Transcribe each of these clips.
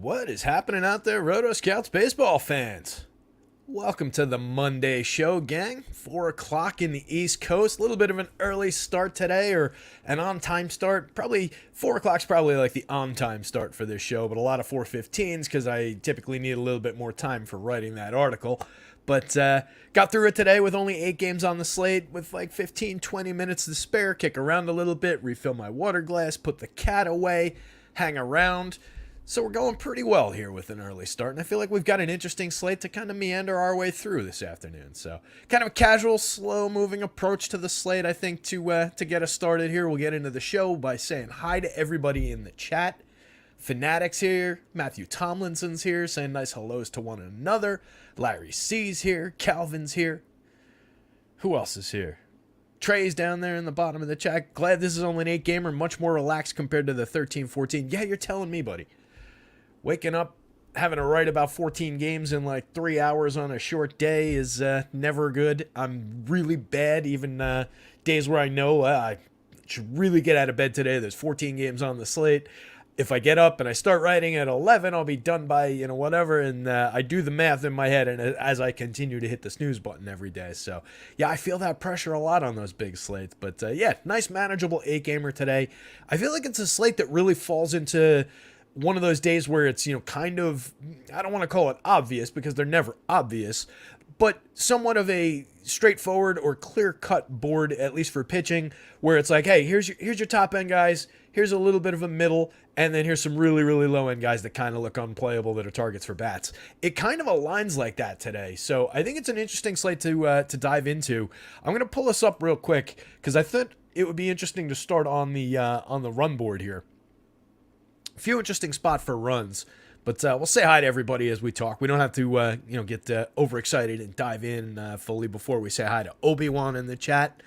What is happening out there, rotoscouts baseball fans? Welcome to the Monday show, gang. 4 o'clock in the East Coast. A little bit of an early start today, or an on-time start. Probably 4 o'clock's probably like the on-time start for this show, but a lot of 4:15s because I typically need a little bit more time for writing that article. But got through it today with only 8 games on the slate, with like 15, 20 minutes to spare. Kick around a little bit, refill my water glass, put the cat away, hang around. So we're going pretty well here with an early start, and I feel like we've got an interesting slate to kind of meander our way through this afternoon. So kind of a casual, slow-moving approach to the slate, I think, to get us started here. We'll get into the show by saying hi to everybody in the chat. Fanatics here, Matthew Tomlinson's here, saying nice hellos to one another. Larry C's here, Calvin's here. Who else is here? Trey's down there in the bottom of the chat. Glad this is only an 8-gamer, much more relaxed compared to the 13-14. Yeah, you're telling me, buddy. Waking up, having to write about 14 games in like 3 hours on a short day is never good. I'm really bad, even days where I know I should really get out of bed today. There's 14 games on the slate. If I get up and I start writing at 11, I'll be done by, whatever. And I do the math in my head and as I continue to hit the snooze button every day. So, yeah, I feel that pressure a lot on those big slates. But, yeah, nice manageable 8-gamer today. I feel like it's a slate that really falls into one of those days where it's, kind of, I don't want to call it obvious because they're never obvious, but somewhat of a straightforward or clear-cut board, at least for pitching, where it's like, hey, here's your top-end guys, here's a little bit of a middle, and then here's some really, really low-end guys that kind of look unplayable that are targets for bats. It kind of aligns like that today, so I think it's an interesting slate to dive into. I'm going to pull this up real quick because I thought it would be interesting to start on the run board here. A few interesting spot for runs, but we'll say hi to everybody as we talk. We don't have to, get overexcited and dive in fully before we say hi to Obi-Wan in the chat.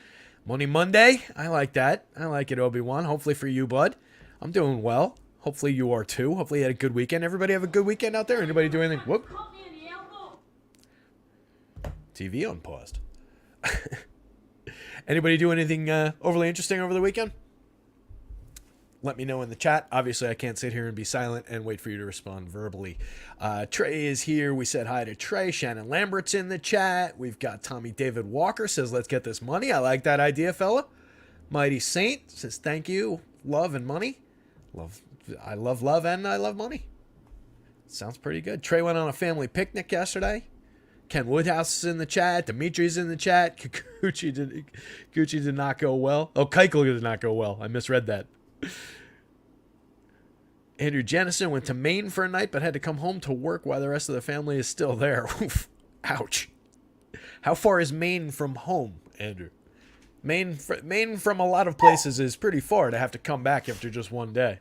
Money Monday, I like that. I like it, Obi-Wan. Hopefully for you, bud. I'm doing well. Hopefully you are too. Hopefully you had a good weekend. Everybody have a good weekend out there? Anybody do anything? Whoop. TV unpaused. Anybody do anything overly interesting over the weekend? Let me know in the chat. Obviously, I can't sit here and be silent and wait for you to respond verbally. Trey is here. We said hi to Trey. Shannon Lambert's in the chat. We've got Tommy David Walker says, let's get this money. I like that idea, fella. Mighty Saint says, thank you. Love and money. I love love and I love money. Sounds pretty good. Trey went on a family picnic yesterday. Ken Woodhouse is in the chat. Dimitri's in the chat. Gucci did not go well. Oh, Keuchel did not go well. I misread that. Andrew Jennison went to Maine for a night but had to come home to work while the rest of the family is still there. Oof. Ouch. How far is Maine from home, Andrew? Maine from a lot of places is pretty far to have to come back after just one day.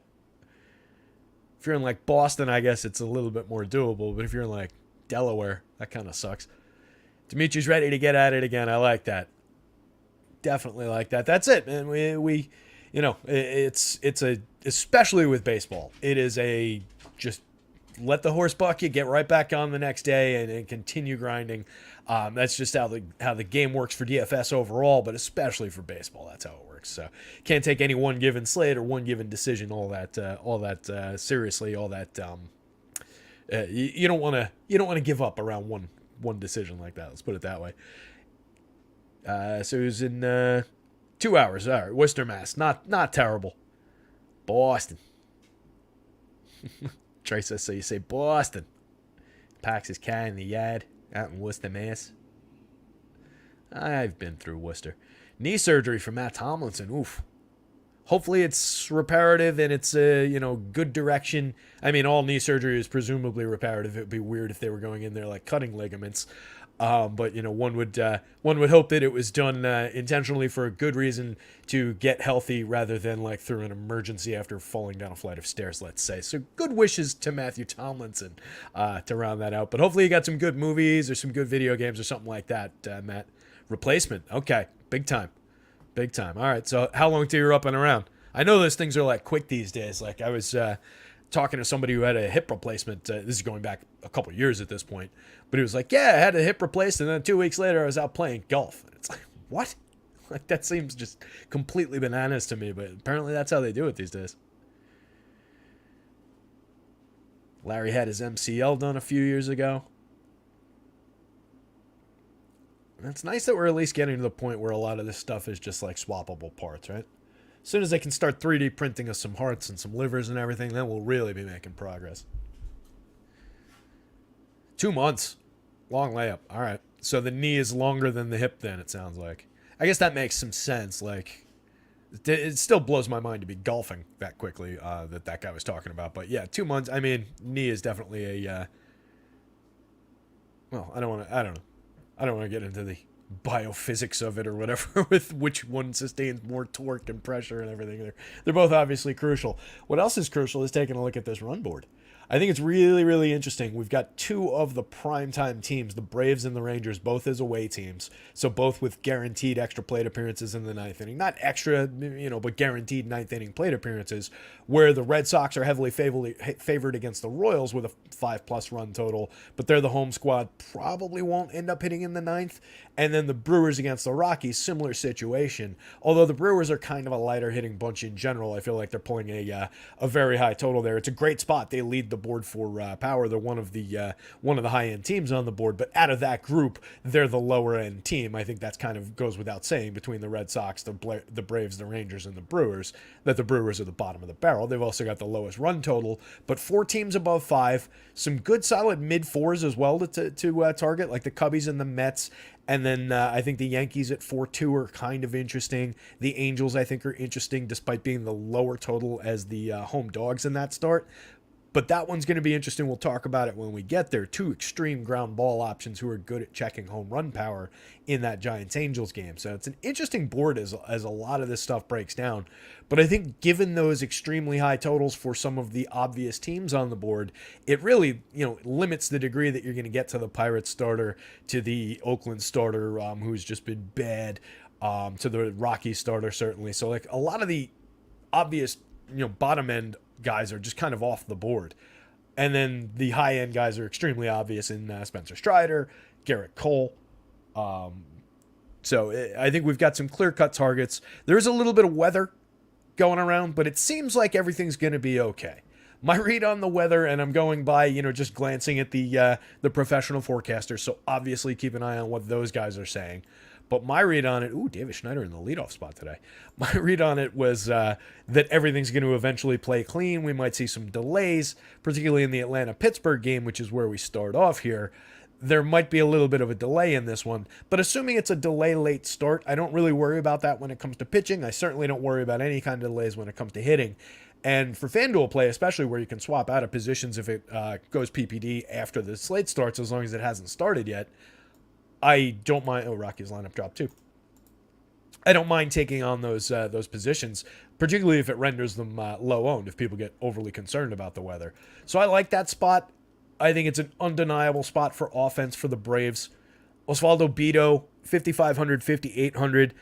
If you're in like Boston, I guess it's a little bit more doable, but if you're in like Delaware, that kind of sucks. Dimitri's ready to get at it again. I like that. Definitely like that. That's it, man. We it's especially with baseball, it is a just let the horse buck you, get right back on the next day and continue grinding. That's just how the game works for DFS overall, but especially for baseball, that's how it works. So can't take any one given slate or one given decision all that seriously. All that you don't want to give up around one decision like that. Let's put it that way. So it was in 2 hours. All right, Worcester, Mass. Not terrible. Boston. Trey says, so you say Boston. Packs his cat in the yard out in Worcester, Mass. I've been through Worcester. Knee surgery for Matt Tomlinson. Oof. Hopefully it's reparative and it's good direction. I mean, all knee surgery is presumably reparative. It would be weird if they were going in there like cutting ligaments. But one would hope that it was done intentionally for a good reason to get healthy rather than like through an emergency after falling down a flight of stairs, let's say. So good wishes to Matthew Tomlinson to round that out. But hopefully you got some good movies or some good video games or something like that, Matt. Replacement. Okay. Big time. All right. So how long till you're up and around? I know those things are like quick these days. Like I was talking to somebody who had a hip replacement. This is going back a couple years at this point. But he was like, yeah, I had a hip replaced, and then 2 weeks later I was out playing golf. And it's like, what? Like, that seems just completely bananas to me, but apparently that's how they do it these days. Larry had his MCL done a few years ago. And it's nice that we're at least getting to the point where a lot of this stuff is just like swappable parts, right? As soon as they can start 3D printing us some hearts and some livers and everything, then we'll really be making progress. 2 months. Long layup. All right. So the knee is longer than the hip then, it sounds like. I guess that makes some sense. Like, it still blows my mind to be golfing that quickly that guy was talking about. But yeah, 2 months. I mean, knee is definitely a... well, I don't know. I don't want to get into the biophysics of it or whatever with which one sustains more torque and pressure and everything. They're both obviously crucial. What else is crucial is taking a look at this run board. I think it's really, really interesting. We've got two of the primetime teams, the Braves and the Rangers, both as away teams. So both with guaranteed extra plate appearances in the ninth inning. Not extra, but guaranteed ninth inning plate appearances, where the Red Sox are heavily favored against the Royals with a 5+ run total, but they're the home squad, probably won't end up hitting in the ninth. And then the Brewers against the Rockies, similar situation. Although the Brewers are kind of a lighter hitting bunch in general, I feel like they're pulling a very high total there. It's a great spot. They lead the board for power. They're one of the high end teams on the board, but out of that group, they're the lower end team. I think that's kind of goes without saying between the Red Sox, the Braves, the Rangers, and the Brewers, that the Brewers are the bottom of the barrel. They've also got the lowest run total, but 4 teams above 5, some good solid mid 4s as well to target, like the Cubbies and the Mets. And then I think the Yankees at 4-2 are kind of interesting. The Angels, I think, are interesting despite being the lower total as the home dogs in that start. But that one's going to be interesting. We'll talk about it when we get there. 2 extreme ground ball options who are good at checking home run power in that Giants-Angels game. So it's an interesting board as a lot of this stuff breaks down. But I think given those extremely high totals for some of the obvious teams on the board, it really limits the degree that you're going to get to the Pirates starter, to the Oakland starter who's just been bad, to the Rockies starter certainly. So like a lot of the obvious bottom end guys are just kind of off the board. And then the high end guys are extremely obvious in Spencer Strider, Garrett Cole. So I think we've got some clear-cut targets. There's a little bit of weather going around, but it seems like everything's going to be okay. My read on the weather, and I'm going by, just glancing at the professional forecasters, so obviously keep an eye on what those guys are saying. But my read on it, David Schneider in the leadoff spot today. My read on it was that everything's going to eventually play clean. We might see some delays, particularly in the Atlanta-Pittsburgh game, which is where we start off here. There might be a little bit of a delay in this one, but assuming it's a delay late start, I don't really worry about that when it comes to pitching. I certainly don't worry about any kind of delays when it comes to hitting. And for FanDuel play, especially where you can swap out of positions if it goes PPD after the slate starts, as long as it hasn't started yet, I don't mind. Rockies lineup drop too. I don't mind taking on those positions, particularly if it renders them low owned, if people get overly concerned about the weather. So I like that spot. I think it's an undeniable spot for offense for the Braves. Osvaldo Bido, 5,500, 5,800,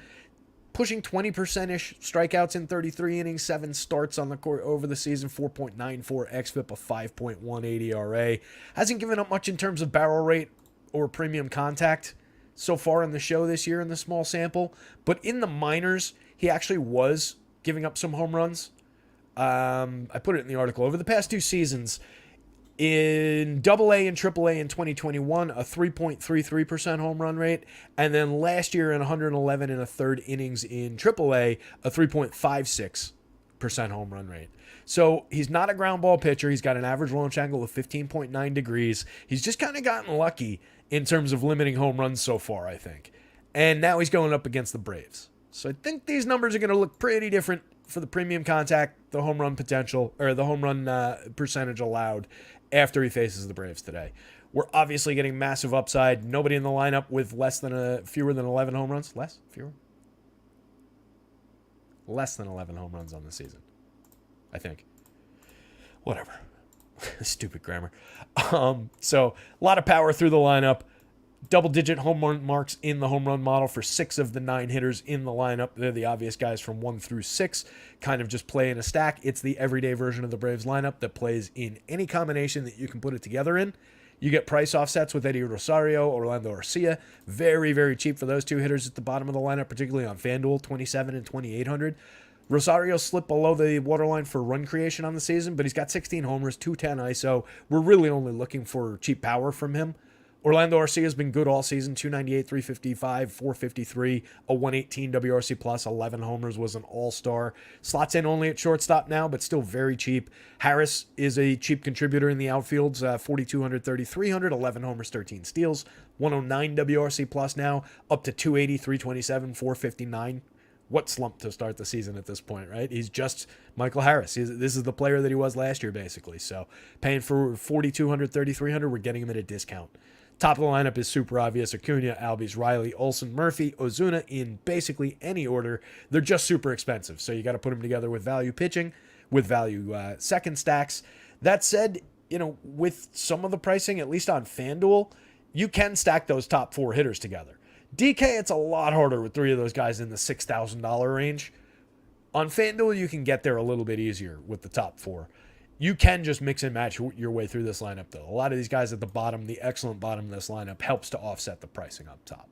pushing 20%-ish strikeouts in 33 innings, 7 starts on the court over the season, 4.94 xFIP, a 5.18 ERA. Hasn't given up much in terms of barrel rate or premium contact so far in the show this year in the small sample. But in the minors, he actually was giving up some home runs. I put it in the article. Over the past 2 seasons, in AA and AAA in 2021, a 3.33% home run rate. And then last year in 111 and a third innings in AAA, a 3.56% home run rate. So he's not a ground ball pitcher. He's got an average launch angle of 15.9 degrees. He's just kind of gotten lucky in terms of limiting home runs so far, I think. And now he's going up against the Braves. So I think these numbers are going to look pretty different for the premium contact, the home run potential, or the home run percentage allowed after he faces the Braves today. We're obviously getting massive upside. Nobody in the lineup with fewer than 11 home runs. Less than 11 home runs on the season, I think. Whatever. Stupid grammar. So a lot of power through the lineup. Double-digit home run marks in the home run model for 6 of the 9 hitters in the lineup. They're the obvious guys from 1 through 6. Kind of just play in a stack. It's the everyday version of the Braves lineup that plays in any combination that you can put it together in. You get price offsets with Eddie Rosario, Orlando Arcia. Very, very cheap for those 2 hitters at the bottom of the lineup, particularly on FanDuel, 27 and 2,800. Rosario slipped below the waterline for run creation on the season, but he's got 16 homers, 210 ISO. We're really only looking for cheap power from him. Orlando Arcia has been good all season, 298, 355, 453, a 118 WRC plus, 11 homers, was an all-star. Slots in only at shortstop now, but still very cheap. Harris is a cheap contributor in the outfields, 4,200, 3,300, 11 homers, 13 steals, 109 WRC plus now, up to 280, 327, 459. What slump to start the season at this point, right? He's just Michael Harris. This is the player that he was last year, basically. So paying for 4,200, 3,300, we're getting him at a discount. Top of the lineup is super obvious. Acuna, Albies, Riley, Olsen, Murphy, Ozuna in basically any order. They're just super expensive, so you got to put them together with value pitching, with value second stacks. That said, with some of the pricing, at least on FanDuel, you can stack those top 4 hitters together. DK, it's a lot harder with 3 of those guys in the $6,000 range. On FanDuel, you can get there a little bit easier with the top 4. You can just mix and match your way through this lineup, though. A lot of these guys at the bottom, the excellent bottom of this lineup, helps to offset the pricing up top.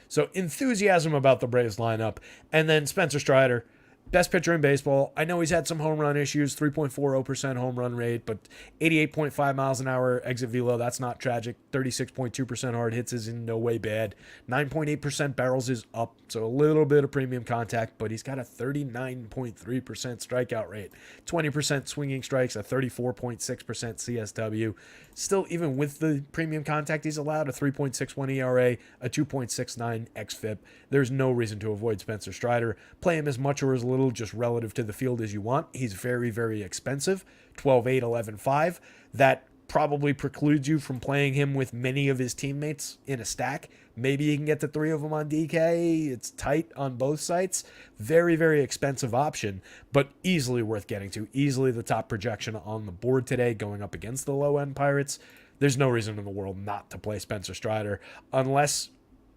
So enthusiasm about the Braves lineup. And then Spencer Strider, best pitcher in baseball. I know he's had some home run issues, 3.40% home run rate, but 88.5 miles an hour exit velo, that's not tragic. 36.2% hard hits is in no way bad. 9.8% barrels is up, so a little bit of premium contact, but he's got a 39.3% strikeout rate, 20% swinging strikes, a 34.6% CSW. Still, even with the premium contact, he's allowed a 3.61 ERA, a 2.69 xFIP. There's no reason to avoid Spencer Strider. Play him as much or as little, just relative to the field as you want. He's very, very expensive, 12.8, 11.5. That probably precludes you from playing him with many of his teammates in a stack. Maybe you can get the 3 of them on DK. It's tight on both sites. Very, very expensive option, but easily worth getting to. Easily the top projection on the board today, going up against the low-end Pirates. There's no reason in the world not to play Spencer Strider, unless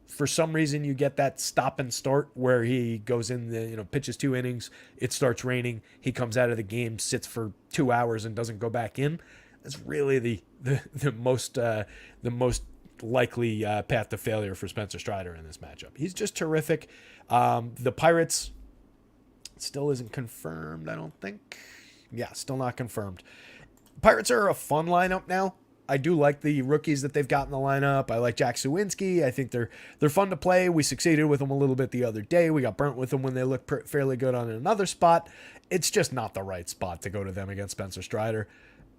for some reason you get that stop and start where he goes in, pitches 2 innings, it starts raining, he comes out of the game, sits for 2 hours and doesn't go back in. That's really the most likely path to failure for Spencer Strider in this matchup. He's just terrific. The Pirates still isn't confirmed, I don't think. Yeah, still not confirmed. Pirates are a fun lineup now. I do like the rookies that they've got in the lineup. I like Jack Suwinski. I think they're fun to play. We succeeded with them a little bit the other day. We got burnt with them when they looked fairly good on another spot. It's just not the right spot to go to them against Spencer Strider.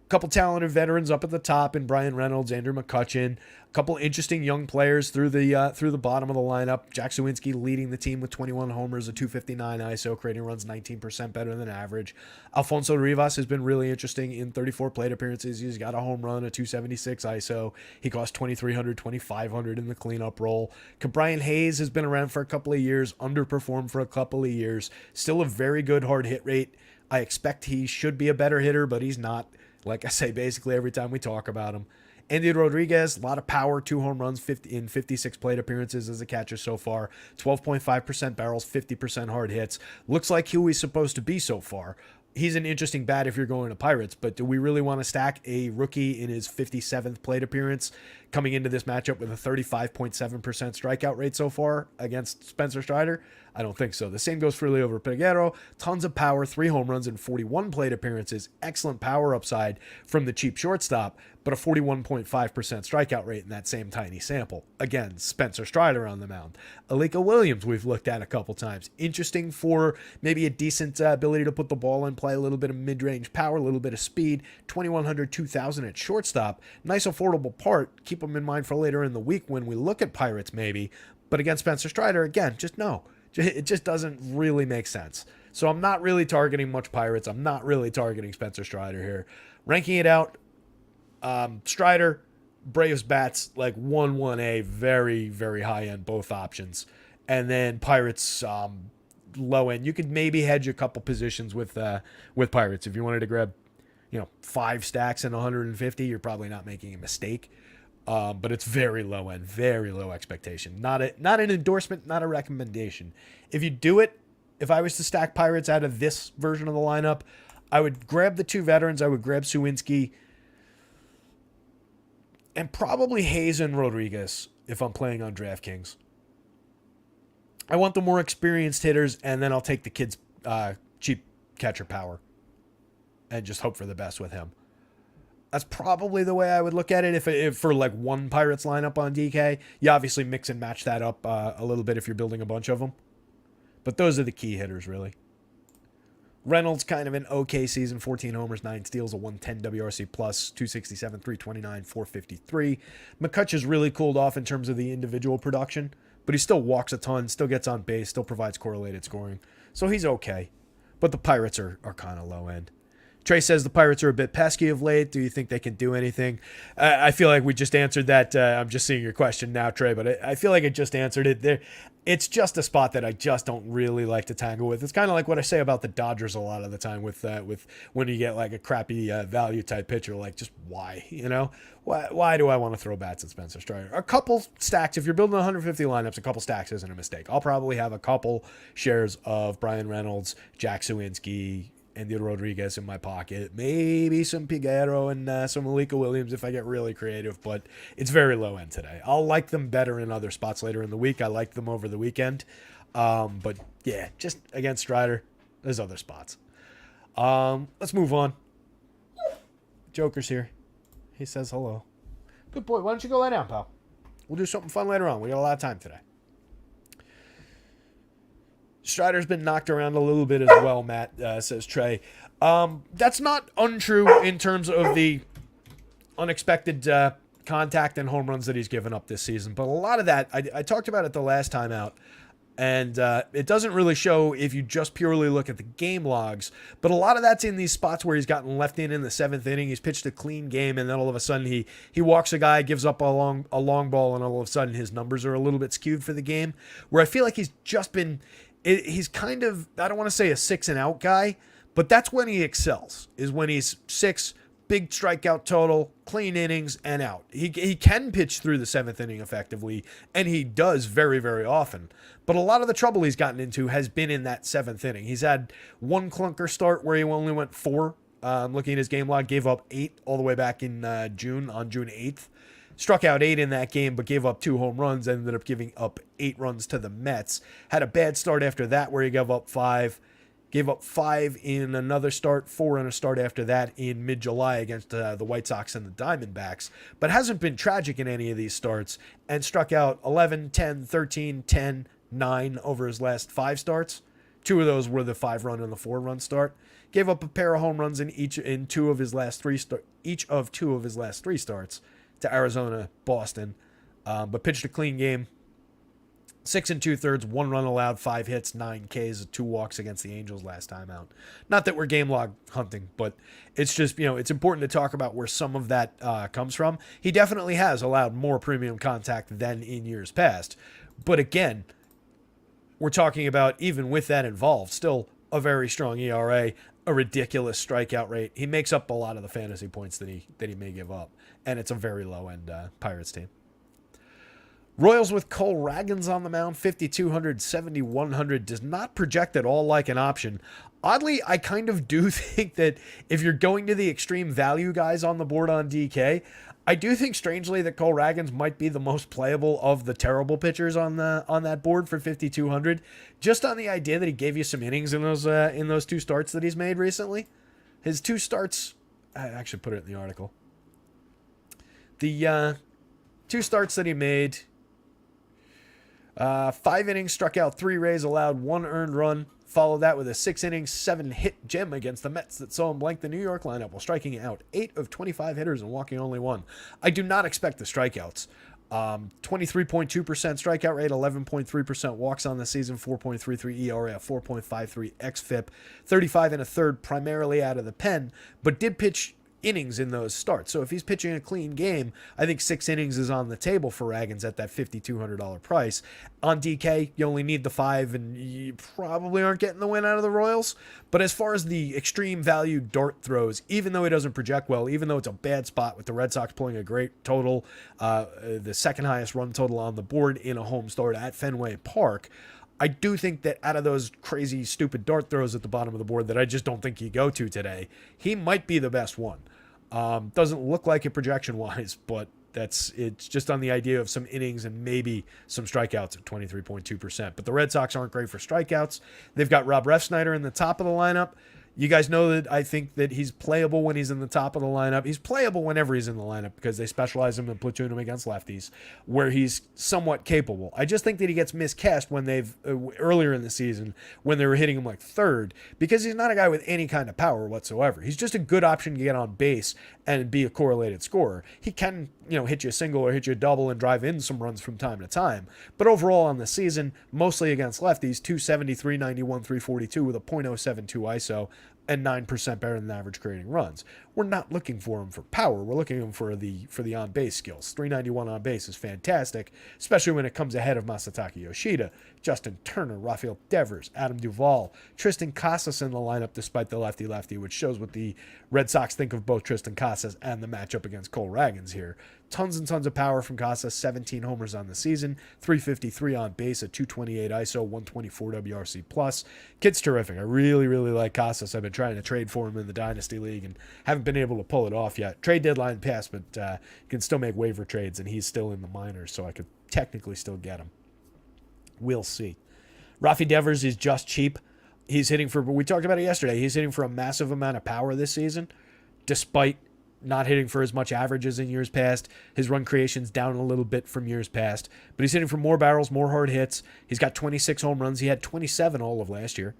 Couple talented veterans up at the top in Brian Reynolds, Andrew McCutchen. A couple interesting young players through the bottom of the lineup. Jack Suwinski leading the team with 21 homers, a 259 ISO, creating runs 19% better than average. Alfonso Rivas has been really interesting in 34 plate appearances. He's got a home run, a 276 ISO. He cost 2,300, 2,500 in the cleanup role. Brian Hayes has been around for a couple of years, underperformed for a couple of years. Still a very good hard hit rate. I expect he should be a better hitter, but he's not. Like I say, basically every time we talk about him. Andy Rodriguez, a lot of power, 2 home runs in 56 plate appearances as a catcher so far. 12.5% barrels, 50% hard hits. Looks like who he's supposed to be so far. He's an interesting bat if you're going to Pirates, but do we really want to stack a rookie in his 57th plate appearance coming into this matchup with a 35.7% strikeout rate so far against Spencer Strider? I don't think so. The same goes for Leo Peguero. Tons of power, 3 home runs in 41 plate appearances. Excellent power upside from the cheap shortstop, but a 41.5% strikeout rate in that same tiny sample. Again, Spencer Strider on the mound. Alika Williams we've looked at a couple times. Interesting for maybe a decent ability to put the ball in play, a little bit of mid-range power, a little bit of speed. 2,100, 2,000 at shortstop. Nice affordable part. Keep them in mind for later in the week when we look at Pirates maybe. But against Spencer Strider, again, just no. It just doesn't really make sense. So I'm not really targeting much Pirates. I'm not really targeting Spencer Strider here. Ranking it out, Strider, Braves bats, like 1-1A, very, very high end, both options. And then Pirates, low end. You could maybe hedge a couple positions with Pirates. If you wanted to grab, 5 stacks and 150, you're probably not making a mistake. But it's very low end, very low expectation. Not an endorsement, not a recommendation. If you do it, if I was to stack Pirates out of this version of the lineup, I would grab the 2 veterans. I would grab Suwinski and probably Hayes and Rodriguez if I'm playing on DraftKings. I want the more experienced hitters, and then I'll take the kids cheap catcher power and just hope for the best with him. That's probably the way I would look at it if for like one Pirates lineup on DK. You obviously mix and match that up a little bit if you're building a bunch of them. But those are the key hitters, really. Reynolds, kind of an okay season, 14 homers, 9 steals, a 110 WRC+, 267, 329, 453. McCutch has really cooled off in terms of the individual production, but he still walks a ton, still gets on base, still provides correlated scoring. So he's okay. But the Pirates are kind of low end. Trey says the Pirates are a bit pesky of late. Do you think they can do anything? I feel like we just answered that. I'm just seeing your question now, Trey, but I feel like it just answered it. It's just a spot that I just don't really like to tangle with. It's kind of like what I say about the Dodgers a lot of the time with when you get like a crappy value type pitcher. Like, just why? Why do I want to throw bats at Spencer Strider? A couple stacks. If you're building 150 lineups, a couple stacks isn't a mistake. I'll probably have a couple shares of Brian Reynolds, Jack Suwinski, Andy Rodriguez in my pocket, maybe some Piguero and some Malika Williams if I get really creative, but it's very low end today. I'll like them better in other spots later in the week. I like them over the weekend, but yeah, just against Strider, there's other spots. Let's move on. Joker's here. He says hello. Good boy. Why don't you go lie down, pal? We'll do something fun later on. We got a lot of time today. Strider's been knocked around a little bit as well, Matt, says Trey. That's not untrue in terms of the unexpected contact and home runs that he's given up this season. But a lot of that, I talked about it the last time out, and it doesn't really show if you just purely look at the game logs. But a lot of that's in these spots where he's gotten left in the seventh inning. He's pitched a clean game, and then all of a sudden he walks a guy, gives up a long ball, and all of a sudden his numbers are a little bit skewed for the game. Where I feel like he's just been... He's kind of, I don't want to say a 6 and out guy, but that's when he excels, is when he's 6, big strikeout total, clean innings, and out. He can pitch through the 7th inning effectively, and he does very, very often. But a lot of the trouble he's gotten into has been in that 7th inning. He's had one clunker start where he only went 4. Looking at his game log, gave up 8 all the way back in June 8th. Struck out 8 in that game, but gave up 2 home runs, ended up giving up 8 runs to the Mets. Had a bad start after that where he gave up 5. Gave up 5 in another start, 4 in a start after that in mid-July against the White Sox and the Diamondbacks. But hasn't been tragic in any of these starts and struck out 11, 10, 13, 10, 9 over his last 5 starts. 2 of those were the 5-run and the 4-run start. Gave up a pair of home runs in 2 of his last 3 each of 2 of his last 3 starts. To Arizona, Boston, but pitched a clean game. 6 2/3, 1 run allowed, 5 hits, 9 Ks, 2 walks against the Angels last time out. Not that we're game log hunting, but it's just, it's important to talk about where some of that comes from. He definitely has allowed more premium contact than in years past. But again, we're talking about, even with that involved, still a very strong ERA, a ridiculous strikeout rate. He makes up a lot of the fantasy points that he may give up. And it's a very low-end Pirates team. Royals with Cole Ragans on the mound, 5,200, 7,100, does not project at all like an option. Oddly, I kind of do think that if you're going to the extreme value guys on the board on DK, I do think, strangely, that Cole Ragans might be the most playable of the terrible pitchers on that board for 5,200. Just on the idea that he gave you some innings in those 2 starts that he's made recently. His 2 starts, I actually put it in the article. The 2 starts that he made, 5 innings, struck out 3 Rays, allowed 1 earned run. Followed that with a 6 innings, 7 hit gem against the Mets that saw him blank the New York lineup while striking out 8 of 25 hitters and walking only 1. I do not expect the strikeouts. 23.2% strikeout rate, 11.3% walks on the season, 4.33 ERA, 4.53 xFIP, 35 1/3 primarily out of the pen, but did pitch innings in those starts. So if he's pitching a clean game, I think 6 innings is on the table for Ragans at that $5,200 price. On DK, you only need the 5, and you probably aren't getting the win out of the Royals. But as far as the extreme value dart throws, even though he doesn't project well, even though it's a bad spot with the Red Sox pulling a great total, the second highest run total on the board in a home start at Fenway Park, I do think that out of those crazy, stupid dart throws at the bottom of the board that I just don't think he go to today, he might be the best one. Doesn't look like it projection-wise, but It's just on the idea of some innings and maybe some strikeouts at 23.2%. But the Red Sox aren't great for strikeouts. They've got Rob Refsnyder in the top of the lineup. You guys know that I think that he's playable when he's in the top of the lineup. He's playable whenever he's in the lineup because they specialize him and platoon him against lefties, where he's somewhat capable. I just think that he gets miscast when they've earlier in the season when they were hitting him like third, because he's not a guy with any kind of power whatsoever. He's just a good option to get on base and be a correlated scorer. He can, hit you a single or hit you a double and drive in some runs from time to time. But overall on the season, mostly against lefties, 270, 391, 342 with a .072 ISO and 9% better than average creating runs. We're not looking for him for power. We're looking for the on-base skills. 391 on base is fantastic, especially when it comes ahead of Masataka Yoshida, Justin Turner, Rafael Devers, Adam Duvall, Tristan Casas in the lineup despite the lefty-lefty, which shows what the Red Sox think of both Tristan Casas and the matchup against Cole Ragans here. Tons and tons of power from Casas, 17 homers on the season, 353 on base, a 228 ISO, 124 WRC+. Kid's terrific. I really, really like Casas. I've been trying to trade for him in the Dynasty League and haven't been able to pull it off yet. Trade deadline passed, but you can still make waiver trades, and he's still in the minors, so I could technically still get him. We'll see. Rafi Devers is just cheap. He's hitting for, we talked about it yesterday, he's hitting for a massive amount of power this season, despite not hitting for as much average as in years past. His run creation's down a little bit from years past, but he's hitting for more barrels, more hard hits. He's got 26 home runs. He had 27 all of last year.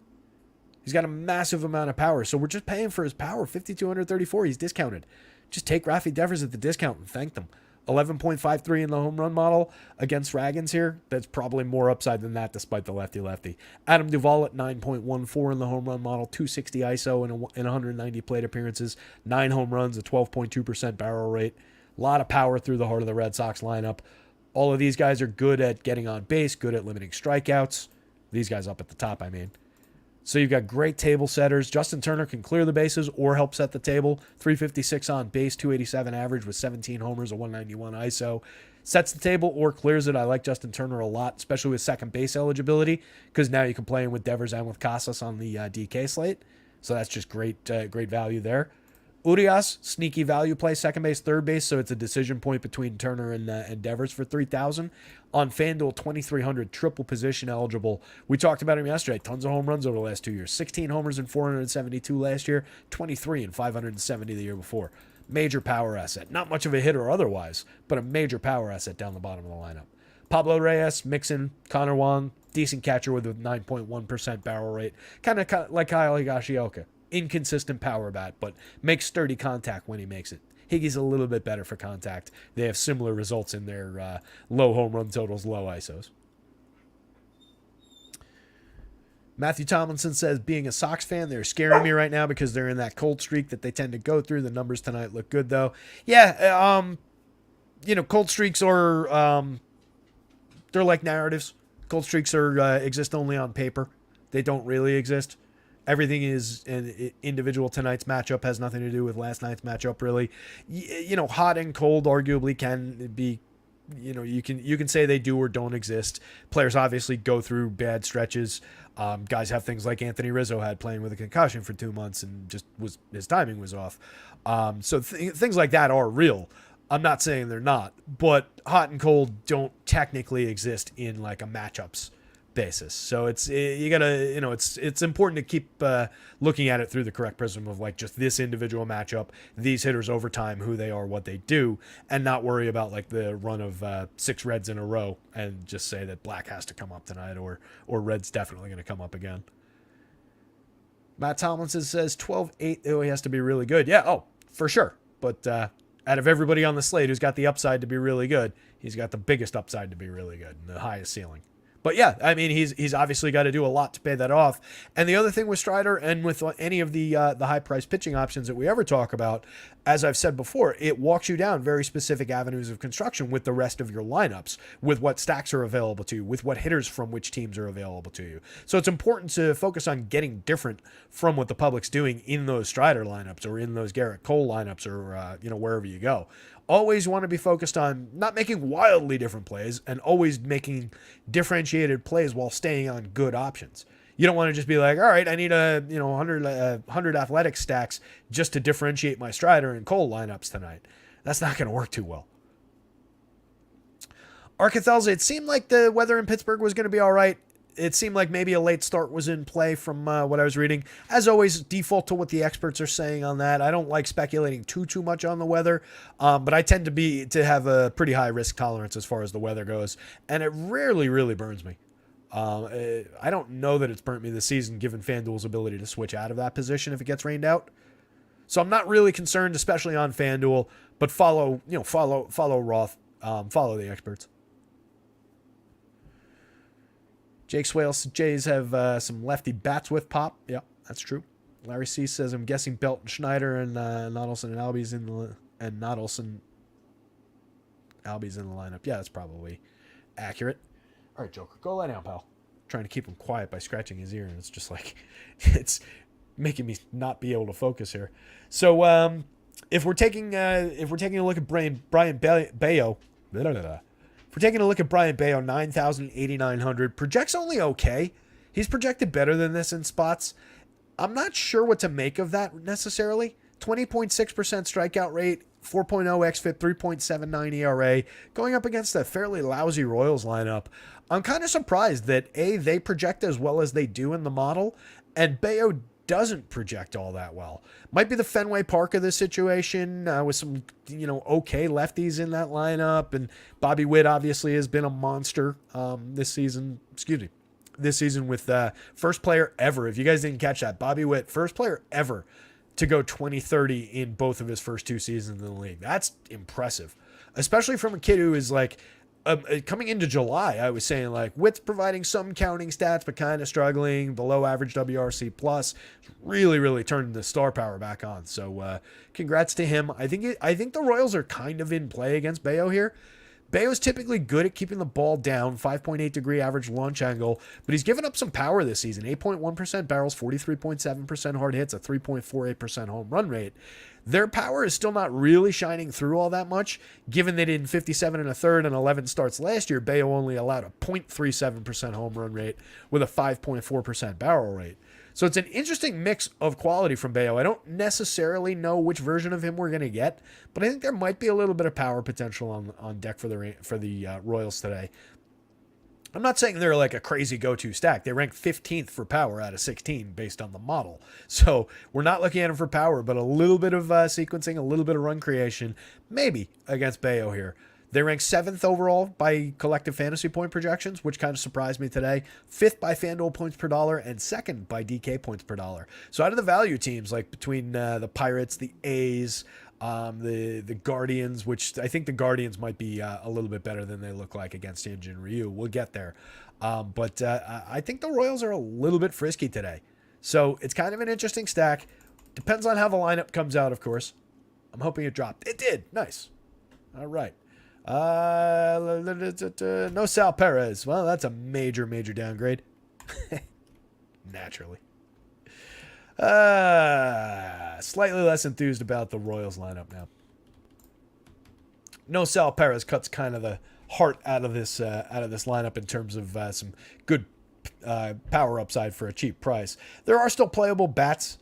He's got a massive amount of power, so we're just paying for his power. 5,234. He's discounted. Just take Rafi Devers at the discount and thank them. 11.53 in the home run model against Ragans here. That's probably more upside than that despite the lefty-lefty. Adam Duvall at 9.14 in the home run model, 260 ISO in 190 plate appearances, 9 home runs, a 12.2% barrel rate. A lot of power through the heart of the Red Sox lineup. All of these guys are good at getting on base, good at limiting strikeouts. These guys up at the top, I mean. So you've got great table setters. Justin Turner can clear the bases or help set the table. 356 on base, 287 average with 17 homers, a 191 ISO. Sets the table or clears it. I like Justin Turner a lot, especially with second base eligibility, because now you can play him with Devers and with Casas on the DK slate. So that's just great value there. Urias, sneaky value play, second base, third base, so it's a decision point between Turner and Devers for 3,000. On FanDuel, 2,300, triple position eligible. We talked about him yesterday. Tons of home runs over the last 2 years. 16 homers in 472 last year, 23 in 570 the year before. Major power asset. Not much of a hitter otherwise, but a major power asset down the bottom of the lineup. Pablo Reyes, Mixon, Connor Wong, decent catcher with a 9.1% barrel rate. Kind of like Kyle Higashioka. Inconsistent power bat, but makes sturdy contact when he makes it. Higgy's a little bit better for contact. They have similar results in their low home run totals, low ISOs. Matthew Tomlinson says, being a Sox fan, they're scaring me right now because they're in that cold streak that they tend to go through. The numbers tonight look good, though. Yeah, cold streaks are, they're like narratives. Cold streaks exist only on paper. They don't really exist. Everything is an individual. Tonight's matchup has nothing to do with last night's matchup, really. Hot and cold arguably can be, you can say they do or don't exist. Players obviously go through bad stretches. Guys have things like Anthony Rizzo had, playing with a concussion for 2 months and just his timing was off. So things like that are real. I'm not saying they're not, but hot and cold don't technically exist in like a matchups basis. So it's important to keep looking at it through the correct prism of like just this individual matchup, these hitters over time, who they are, what they do, and not worry about like the run of 6 Reds in a row and just say that black has to come up tonight or red's definitely going to come up again. Matt Tomlinson says 12-8. Oh, he has to be really good. Yeah, for sure. But out of everybody on the slate who's got the upside to be really good, he's got the biggest upside to be really good and the highest ceiling. But yeah, I mean, he's obviously got to do a lot to pay that off. And the other thing with Strider and with any of the high-priced pitching options that we ever talk about, as I've said before, it walks you down very specific avenues of construction with the rest of your lineups, with what stacks are available to you, with what hitters from which teams are available to you. So it's important to focus on getting different from what the public's doing in those Strider lineups or in those Garrett Cole lineups or wherever you go. Always want to be focused on not making wildly different plays and always making differentiated plays while staying on good options. You don't want to just be like, all right, I need 100 athletic stacks just to differentiate my Strider and Cole lineups tonight. That's not going to work too well. Arcathelza, it seemed like the weather in Pittsburgh was going to be all right. It seemed like maybe a late start was in play from what I was reading. As always, default to what the experts are saying on that. I don't like speculating too much on the weather, but I tend to have a pretty high risk tolerance as far as the weather goes, and it rarely really burns me. I don't know that it's burnt me this season, given FanDuel's ability to switch out of that position if it gets rained out. So I'm not really concerned, especially on FanDuel. But follow Roth, follow the experts. Jake Swales, Jays have some lefty bats with pop. Yeah, that's true. Larry C says, I'm guessing Belt and Schneider and Nodelson and Albies in the lineup. Yeah, that's probably accurate. All right, Joker, go lie down, pal. Trying to keep him quiet by scratching his ear, and it's just like it's making me not be able to focus here. So if we're taking a look at Brian Bayo. If we're taking a look at Brian Bayo, 9,000, 8,900. Projects only okay. He's projected better than this in spots. I'm not sure what to make of that necessarily. 20.6% strikeout rate, 4.0 xFIP, 3.79 ERA, going up against a fairly lousy Royals lineup. I'm kind of surprised that, A, they project as well as they do in the model, and Bayo doesn't project all that well. Might be the Fenway Park of this situation with some, okay lefties in that lineup. And Bobby Witt obviously has been a monster this season. This season with first player ever. If you guys didn't catch that, Bobby Witt, first player ever to go 20-30 in both of his first two seasons in the league. That's impressive, especially from a kid who is like, coming into July, I was saying like Witt's providing some counting stats, but kind of struggling, below average WRC plus. Really turning the star power back on. So congrats to him. I think the Royals are kind of in play against Bayo here. Bayo's typically good at keeping the ball down, 5.8 degree average launch angle, but he's given up some power this season. 8.1% barrels, 43.7% hard hits, a 3.48% home run rate. Their power is still not really shining through all that much, given that in 57 and a third and 11 starts last year, Bayo only allowed a 0.37% home run rate with a 5.4% barrel rate. So it's an interesting mix of quality from Bayo. I don't necessarily know which version of him we're going to get, but I think there might be a little bit of power potential on deck for the Royals today. I'm not saying they're like a crazy go-to stack. They rank 15th for power out of 16 based on the model. So we're not looking at them for power, but a little bit of sequencing, a little bit of run creation, maybe against Bayo here. They rank 7th overall by collective fantasy point projections, which kind of surprised me today. 5th by FanDuel points per dollar and 2nd by DK points per dollar. So out of the value teams, like between the Pirates, the A's, the Guardians, which I think the Guardians might be a little bit better than they look like against Hyunjin Ryu. We'll get there. But I think the Royals are a little bit frisky today. So it's kind of an interesting stack. Depends on how the lineup comes out, of course. I'm hoping it dropped. It did. Nice. All right. No Sal Perez. Well, that's a major downgrade. Naturally. Slightly less enthused about the Royals lineup now. No Sal Perez cuts kind of the heart out of this lineup in terms of some good power upside for a cheap price. There are still playable bats.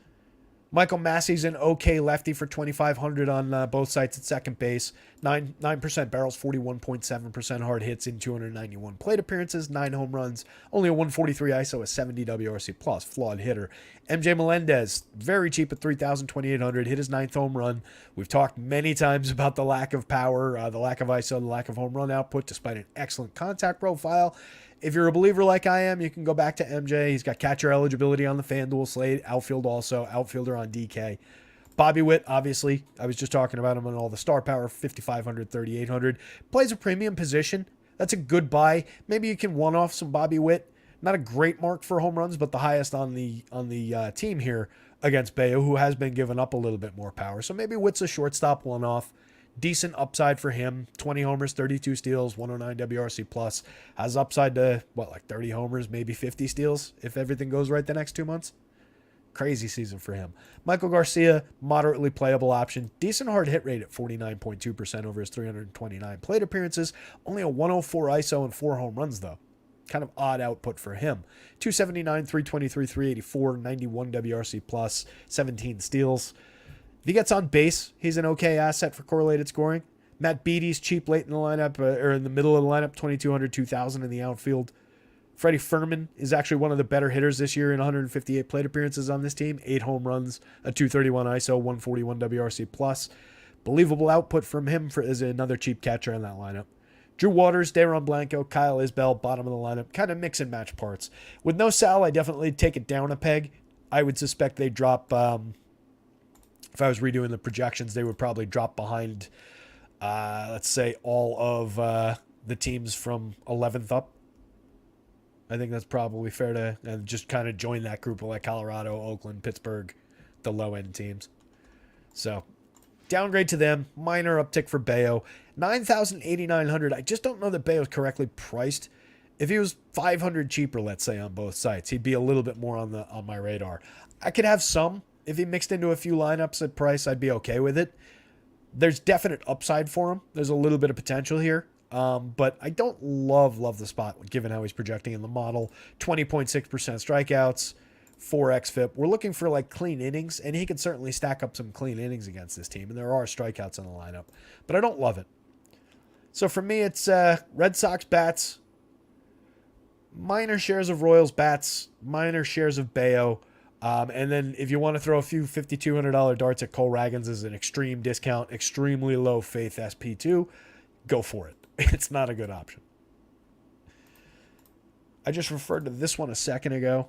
Michael Massey's an okay lefty for 2,500 on both sites at second base. 9% barrels, 41.7% hard hits in 291 plate appearances, 9 home runs, only a 143 ISO, a 70 WRC plus, flawed hitter. MJ Melendez, very cheap at 3,000, 2,800, hit his 9th home run. We've talked many times about the lack of power, the lack of ISO, the lack of home run output, despite an excellent contact profile. If you're a believer like I am, you can go back to MJ. He's got catcher eligibility on the FanDuel slate, outfield also, outfielder on DK. Bobby Witt, obviously, I was just talking about him on all the star power, 5,500, 3,800. Plays a premium position. That's a good buy. Maybe you can one-off some Bobby Witt. Not a great mark for home runs, but the highest on the team here against Bayo, who has been giving up a little bit more power. So maybe Witt's a shortstop one-off. Decent upside for him. 20 homers, 32 steals, 109 WRC plus. Has upside to, 30 homers, maybe 50 steals if everything goes right the next 2 months. Crazy season for him. Michael Garcia, moderately playable option. Decent hard hit rate at 49.2% over his 329 plate appearances. Only a 104 ISO and 4 home runs, though. Kind of odd output for him. 279, 323, 384, 91 WRC plus, 17 steals. If he gets on base, he's an okay asset for correlated scoring. Matt Beattie's cheap late in the lineup, or in the middle of the lineup, 2,200, 2,000 in the outfield. Freddie Furman is actually one of the better hitters this year in 158 plate appearances on this team. 8 home runs, a 231 ISO, 141 WRC+. Believable output from him as another cheap catcher in that lineup. Drew Waters, Dayron Blanco, Kyle Isbell, bottom of the lineup. Kind of mix and match parts. With no Sal, I definitely take it down a peg. I would suspect they drop, if I was redoing the projections, they would probably drop behind, let's say, all of the teams from 11th up. I think that's probably fair to just kind of join that group of like Colorado, Oakland, Pittsburgh, the low-end teams. So, downgrade to them. Minor uptick for Bayo. 9,800. I just don't know that Bayo's correctly priced. If he was 500 cheaper, let's say, on both sites, he'd be a little bit more on my radar. I could have some. If he mixed into a few lineups at price, I'd be okay with it. There's definite upside for him. There's a little bit of potential here. But I don't love the spot given how he's projecting in the model. 20.6% strikeouts, 4 xFIP. We're looking for like clean innings, and he could certainly stack up some clean innings against this team. And there are strikeouts in the lineup, but I don't love it. So for me, it's Red Sox bats, minor shares of Royals bats, minor shares of Bayo. And then if you want to throw a few $5,200 darts at Cole Ragans as an extreme discount, extremely low faith SP2, go for it. It's not a good option. I just referred to this one a second ago.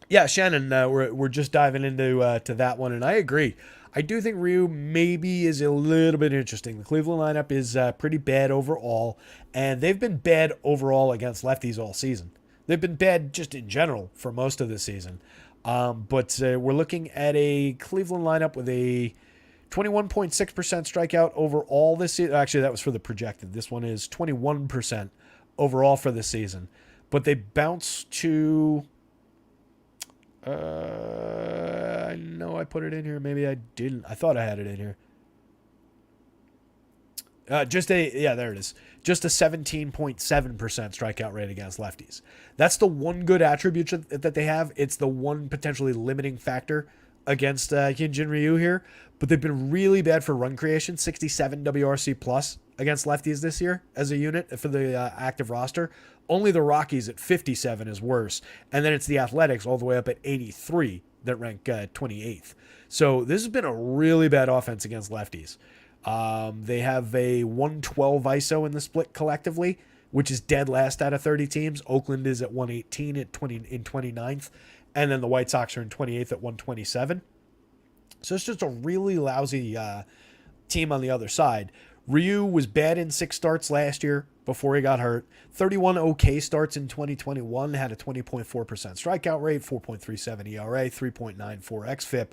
Yeah, Shannon, we're just diving into to that one, and I agree. I do think Ryu maybe is a little bit interesting. The Cleveland lineup is pretty bad overall, and they've been bad overall against lefties all season. They've been bad just in general for most of the season. But we're looking at a Cleveland lineup with a 21.6% strikeout overall this season. Actually, that was for the projected. This one is 21% overall for the season. But they bounce to... I know I put it in here. Maybe I didn't. I thought I had it in here. There it is. Just a 17.7% strikeout rate against lefties. That's the one good attribute that they have. It's the one potentially limiting factor against Hyunjin Ryu here. But they've been really bad for run creation. 67 WRC plus against lefties this year as a unit for the active roster. Only the Rockies at 57 is worse. And then it's the Athletics all the way up at 83 that rank 28th. So this has been a really bad offense against lefties. They have a 112 ISO in the split collectively, which is dead last out of 30 teams. Oakland is at 118 in 29th. And then the White Sox are in 28th at 127. So it's just a really lousy team on the other side. Ryu was bad in 6 starts last year before he got hurt. 31 okay starts in 2021. Had a 20.4% strikeout rate, 4.37 ERA, 3.94 xFIP.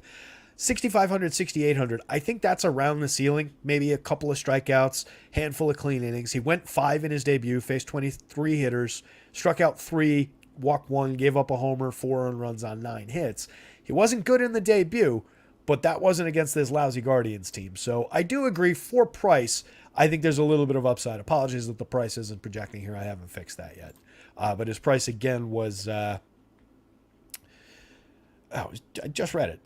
6,500, 6,800. I think that's around the ceiling. Maybe a couple of strikeouts, handful of clean innings. He went 5 in his debut, faced 23 hitters, struck out 3, walked 1, gave up a homer, 4 earned runs on 9 hits. He wasn't good in the debut, but that wasn't against this lousy Guardians team. So I do agree for price. I think there's a little bit of upside. Apologies that the price isn't projecting here. I haven't fixed that yet. But his price again was, I just read it.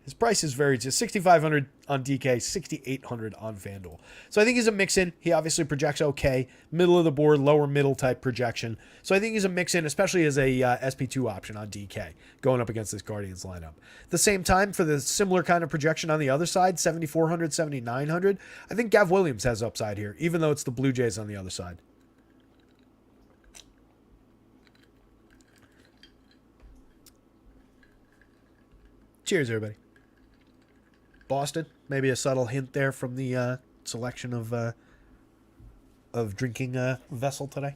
His price is very just $6,500 on DK, $6,800 on FanDuel. So I think he's a mix-in. He obviously projects okay, middle of the board, lower middle type projection. So I think he's a mix-in, especially as a SP2 option on DK going up against this Guardians lineup. At the same time, for the similar kind of projection on the other side, 7,400, 7,900, I think Gav Williams has upside here, even though it's the Blue Jays on the other side. Cheers, everybody. Boston, maybe a subtle hint there from the selection of drinking vessel today.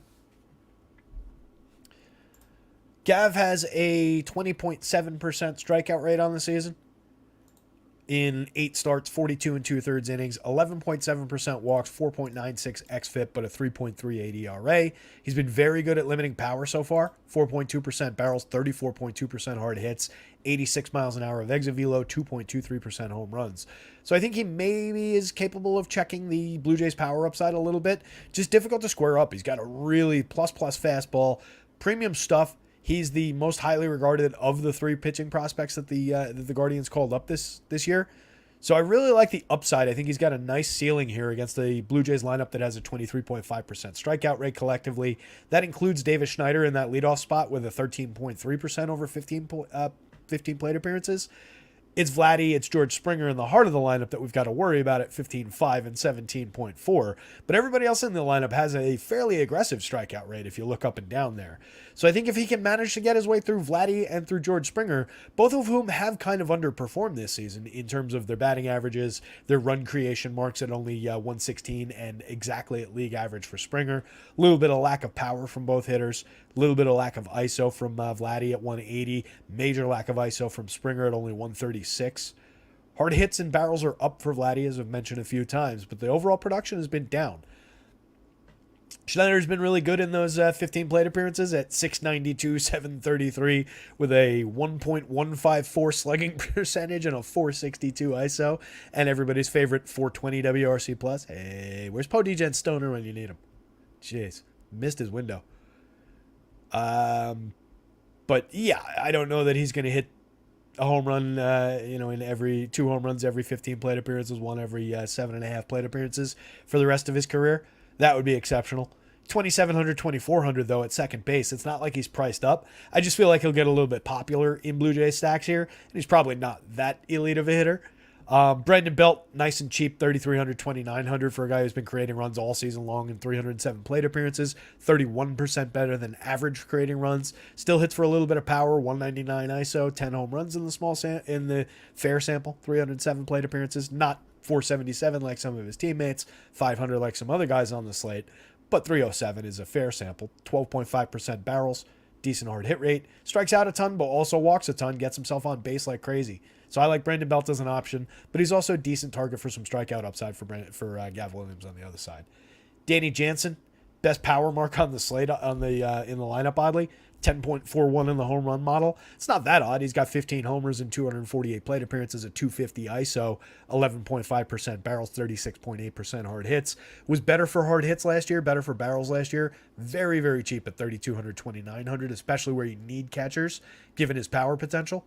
Gav has a 20.7% strikeout rate on the season. In 8 starts, 42 and 2/3 innings, 11.7% walks, 4.96 xFIP, but a 3.38 ERA. He's been very good at limiting power so far. 4.2% barrels, 34.2% hard hits, 86 miles an hour of exit velo, 2.23% home runs. So I think he maybe is capable of checking the Blue Jays power upside a little bit. Just difficult to square up. He's got a really plus fastball, premium stuff. He's the most highly regarded of the 3 pitching prospects that the Guardians called up this year. So I really like the upside. I think he's got a nice ceiling here against the Blue Jays lineup that has a 23.5% strikeout rate collectively. That includes Davis Schneider in that leadoff spot with a 13.3% over 15 plate appearances. It's Vladdy, it's George Springer in the heart of the lineup that we've got to worry about at 15.5 and 17.4. But everybody else in the lineup has a fairly aggressive strikeout rate if you look up and down there. So I think if he can manage to get his way through Vladdy and through George Springer, both of whom have kind of underperformed this season in terms of their batting averages, their run creation marks at only 116 and exactly at league average for Springer. A little bit of lack of power from both hitters. A little bit of lack of ISO from Vladdy at 180. Major lack of ISO from Springer at only 136. Hard hits and barrels are up for Vladdy, as I've mentioned a few times, but the overall production has been down. Schneider's been really good in those 15 plate appearances at 692, 733 with a 1.154 slugging percentage and a 462 ISO, and everybody's favorite 420 WRC plus. Hey, where's Poe DeGen Stoner when you need him? Jeez, missed his window. But yeah, I don't know that he's going to hit a home run, in every 2 home runs every 15 plate appearances, 1 every 7.5 plate appearances for the rest of his career. That would be exceptional. 2,700, 2,400 though at second base. It's not like he's priced up. I just feel like he'll get a little bit popular in Blue Jays stacks here, and he's probably not that elite of a hitter. Brandon Belt, nice and cheap, 3,300, 2,900 for a guy who's been creating runs all season long in 307 plate appearances, 31% better than average creating runs. Still hits for a little bit of power, 199 ISO, 10 home runs in the fair sample, 307 plate appearances, not 477 like some of his teammates, 500 like some other guys on the slate, but 307 is a fair sample, 12.5% barrels, decent hard hit rate, strikes out a ton, but also walks a ton, gets himself on base like crazy. So I like Brandon Belt as an option, but he's also a decent target for some strikeout upside for Gav Williams on the other side. Danny Jansen, best power mark on the slate in the lineup, oddly, 10.41 in the home run model. It's not that odd. He's got 15 homers and 248 plate appearances at 250 ISO, 11.5% barrels, 36.8% hard hits. Was better for hard hits last year, better for barrels last year. Very, very cheap at 3,200, 2,900, especially where you need catchers, given his power potential.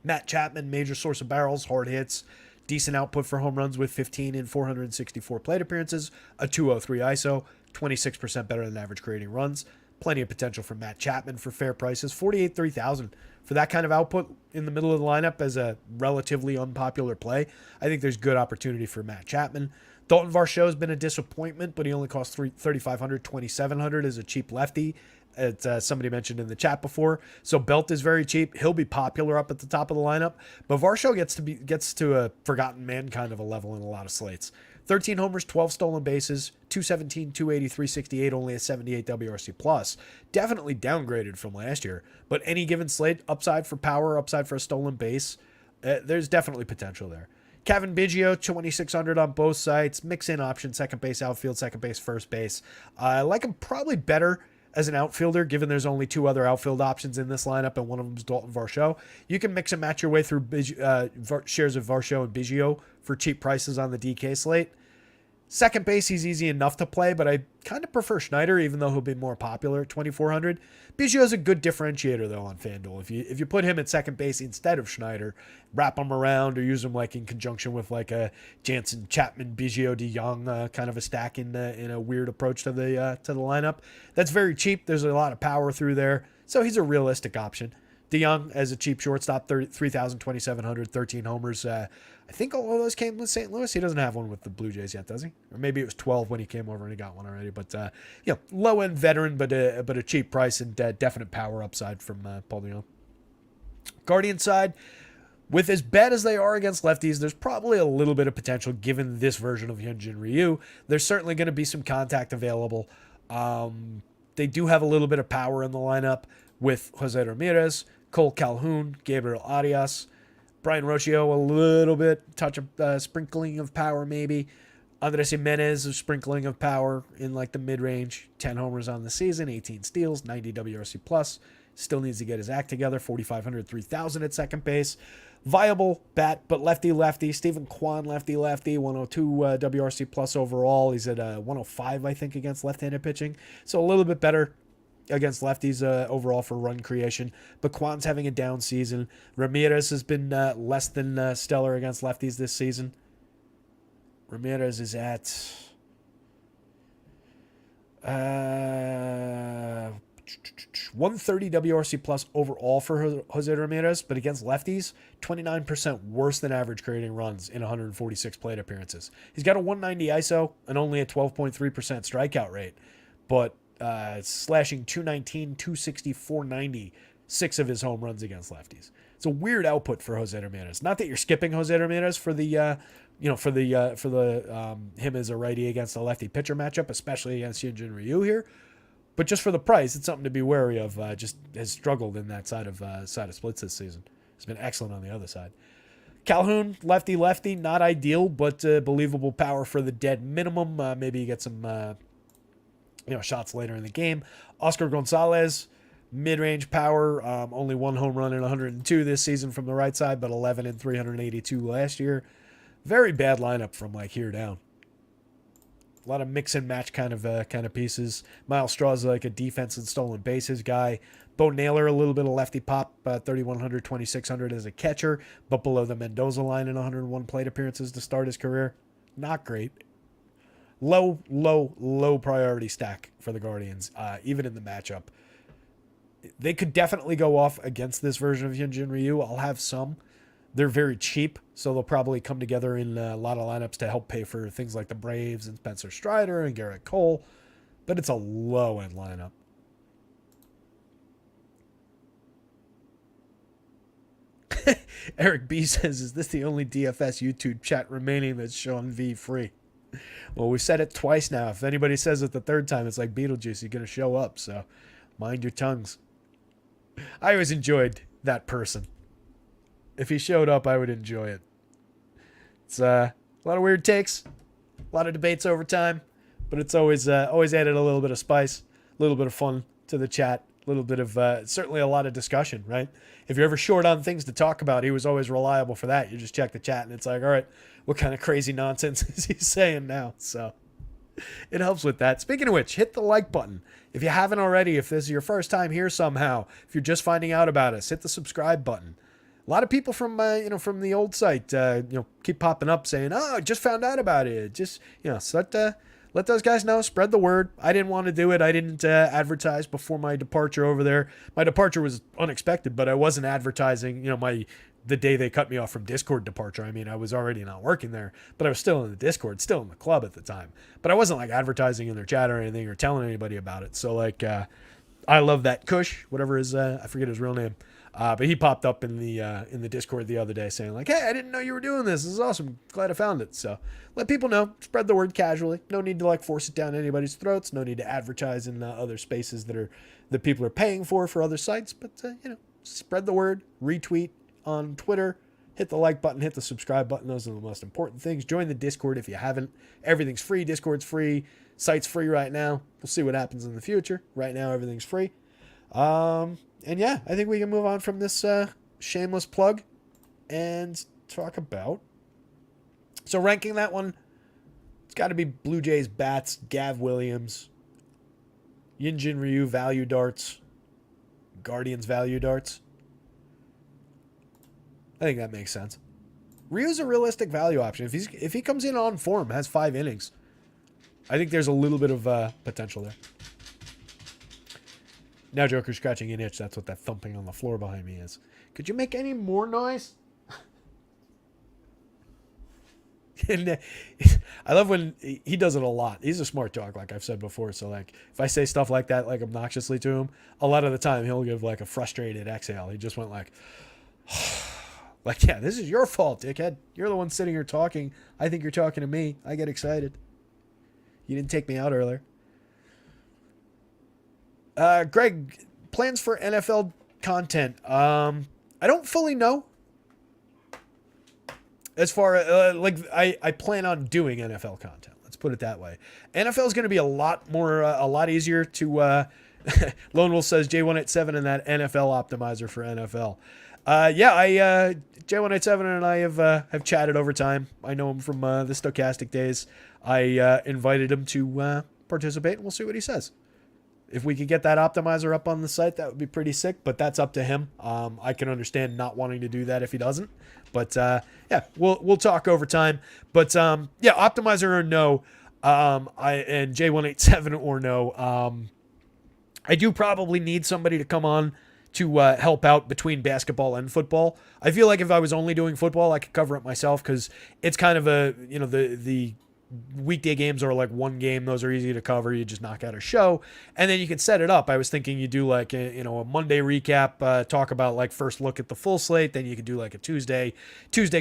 Matt Chapman, major source of barrels, hard hits, decent output for home runs with 15 in 464 plate appearances, a 203 ISO, 26% better than average creating runs. Plenty of potential for Matt Chapman for fair prices. 48, 3,000 for that kind of output in the middle of the lineup as a relatively unpopular play. I think there's good opportunity for Matt Chapman. Dalton Varsho has been a disappointment, but he only costs 3,500, 2,700 as a cheap lefty. Somebody mentioned in the chat before. So Belt is very cheap. He'll be popular up at the top of the lineup, but Varsho gets to a forgotten man kind of a level in a lot of slates. 13 homers, 12 stolen bases, 217, 280, 368, only a 78 WRC plus. Definitely downgraded from last year, but any given slate, upside for power, upside for a stolen base, there's definitely potential there. Kevin Biggio, 2,600 on both sides. Mix in option, second base, outfield, second base, first base. I like him probably better as an outfielder, given there's only 2 other outfield options in this lineup, and one of them is Dalton Varsho. You can mix and match your way through shares of Varsho and Biggio for cheap prices on the DK slate. Second base, he's easy enough to play, but I kind of prefer Schneider, even though he'll be more popular at 2,400. Biggio is a good differentiator, though, on FanDuel. If you put him at second base instead of Schneider, wrap him around or use him like in conjunction with like a Jansen, Chapman, Biggio, DeYoung kind of a stack in a weird approach to the lineup. That's very cheap. There's a lot of power through there, so he's a realistic option. DeYoung as a cheap shortstop, 3,000, 2,700, 13 homers. I think all of those came with St. Louis. He doesn't have one with the Blue Jays yet, does he? Or maybe it was 12 when he came over and he got one already. But, low-end veteran, but a cheap price and definite power upside from Paul DeYoung. Guardian side, with as bad as they are against lefties, there's probably a little bit of potential given this version of Hyunjin Ryu. There's certainly going to be some contact available. They do have a little bit of power in the lineup with Jose Ramirez, Cole Calhoun, Gabriel Arias, Brian Rocchio, a little bit, touch of sprinkling of power maybe. Andres Jimenez, a sprinkling of power in like the mid-range. 10 homers on the season, 18 steals, 90 WRC plus. Still needs to get his act together. 4,500, 3,000 at second base. Viable bat, but lefty. Stephen Kwan, lefty. 102 WRC plus overall. He's at 105, I think, against left-handed pitching. So a little bit better against lefties overall for run creation, but Kwan's having a down season. Ramirez has been less than stellar against lefties this season. Ramirez is at 130 WRC plus overall for Jose Ramirez, but against lefties, 29% worse than average creating runs in 146 plate appearances. He's got a 190 ISO and only a 12.3% strikeout rate, but slashing 219, 260, 490, 6 of his home runs against lefties. It's a weird output for Jose Ramirez. Not that you're skipping Jose Ramirez for the him as a righty against a lefty pitcher matchup, especially against Hyunjin Ryu here. But just for the price, it's something to be wary of. Just has struggled in that side of splits this season. He's been excellent on the other side. Calhoun, lefty, not ideal, but believable power for the dead minimum. Maybe you get some shots later in the game. Oscar Gonzalez, mid-range power, only 1 home run in 102 this season from the right side, but 11 in 382 last year. Very bad lineup from here down. A lot of mix and match kind of pieces. Miles Straw's like a defense and stolen bases guy. Bo Naylor, a little bit of lefty pop, 3,100, 2,600 as a catcher, but below the Mendoza line in 101 plate appearances to start his career. Not great. Low priority stack for the Guardians, even in the matchup. They could definitely go off against this version of Hyunjin Ryu. I'll have some. They're very cheap, so they'll probably come together in a lot of lineups to help pay for things like the Braves and Spencer Strider and Garrett Cole, but it's a low-end lineup. Eric B says, is this the only DFS YouTube chat remaining that's Sean V free? Well, we said it twice now. If anybody says it the third time, it's like Beetlejuice. You're going to show up, so mind your tongues. I always enjoyed that person. If he showed up, I would enjoy it. It's a lot of weird takes, a lot of debates over time, but it's always added a little bit of spice, a little bit of fun to the chat, a little bit of certainly a lot of discussion, right? If you're ever short on things to talk about, he was always reliable for that. You just check the chat, and it's like, all right, what kind of crazy nonsense is he saying now? So it helps with that. Speaking of which, hit the like button. If you haven't already, if this is your first time here somehow, if you're just finding out about us, hit the subscribe button. A lot of people from from the old site keep popping up saying, "Oh, just found out about it." Just so let those guys know. Spread the word. I didn't want to do it. I didn't advertise before my departure over there. My departure was unexpected, but I wasn't advertising. The day they cut me off from Discord departure. I mean, I was already not working there, but I was still in the Discord, still in the club at the time. But I wasn't advertising in their chat or anything or telling anybody about it. So I love that Kush, whatever his I forget his real name. But he popped up in the Discord the other day saying hey, I didn't know you were doing this. This is awesome. Glad I found it. So let people know. Spread the word casually. No need to force it down anybody's throats. No need to advertise in other spaces that people are paying for other sites. But spread the word. Retweet on Twitter. Hit the like button. Hit the subscribe button. Those are the most important things. Join the Discord if you haven't. Everything's free. Discord's free. Site's free right now. We'll see what happens in the future. Right now, everything's free. And yeah, I think we can move on from this shameless plug and talk about. So ranking that one, it's got to be Blue Jays bats, Gav Williams, Hyunjin Ryu value darts, Guardians value darts. I think that makes sense. Ryu's a realistic value option. If he comes in on form, has 5 innings, I think there's a little bit of potential there. Now Joker's scratching an itch. That's what that thumping on the floor behind me is. Could you make any more noise? And I love when he does it a lot. He's a smart dog, like I've said before. So if I say stuff like that, obnoxiously to him, a lot of the time he'll give a frustrated exhale. He just went yeah, this is your fault, dickhead. You're the one sitting here talking. I think you're talking to me. I get excited. You didn't take me out earlier. Greg, plans for NFL content. I don't fully know. As far as I plan on doing NFL content. Let's put it that way. NFL is going to be a lot easier to. Lone Wolf says J187 and that NFL optimizer for NFL. J187 and I have chatted over time. I know him from the Stochastic days. I invited him to participate, and we'll see what he says. If we could get that optimizer up on the site, that would be pretty sick, but that's up to him. I can understand not wanting to do that if he doesn't. But yeah, we'll talk over time. But yeah, optimizer or no, and J187 or no. I do probably need somebody to come on to help out between basketball and football. I feel like if I was only doing football, I could cover it myself because it's kind of a, the weekday games are like one game. Those are easy to cover. You just knock out a show and then you can set it up. I was thinking you do like a Monday recap, talk about like first look at the full slate. Then you could do like a Tuesday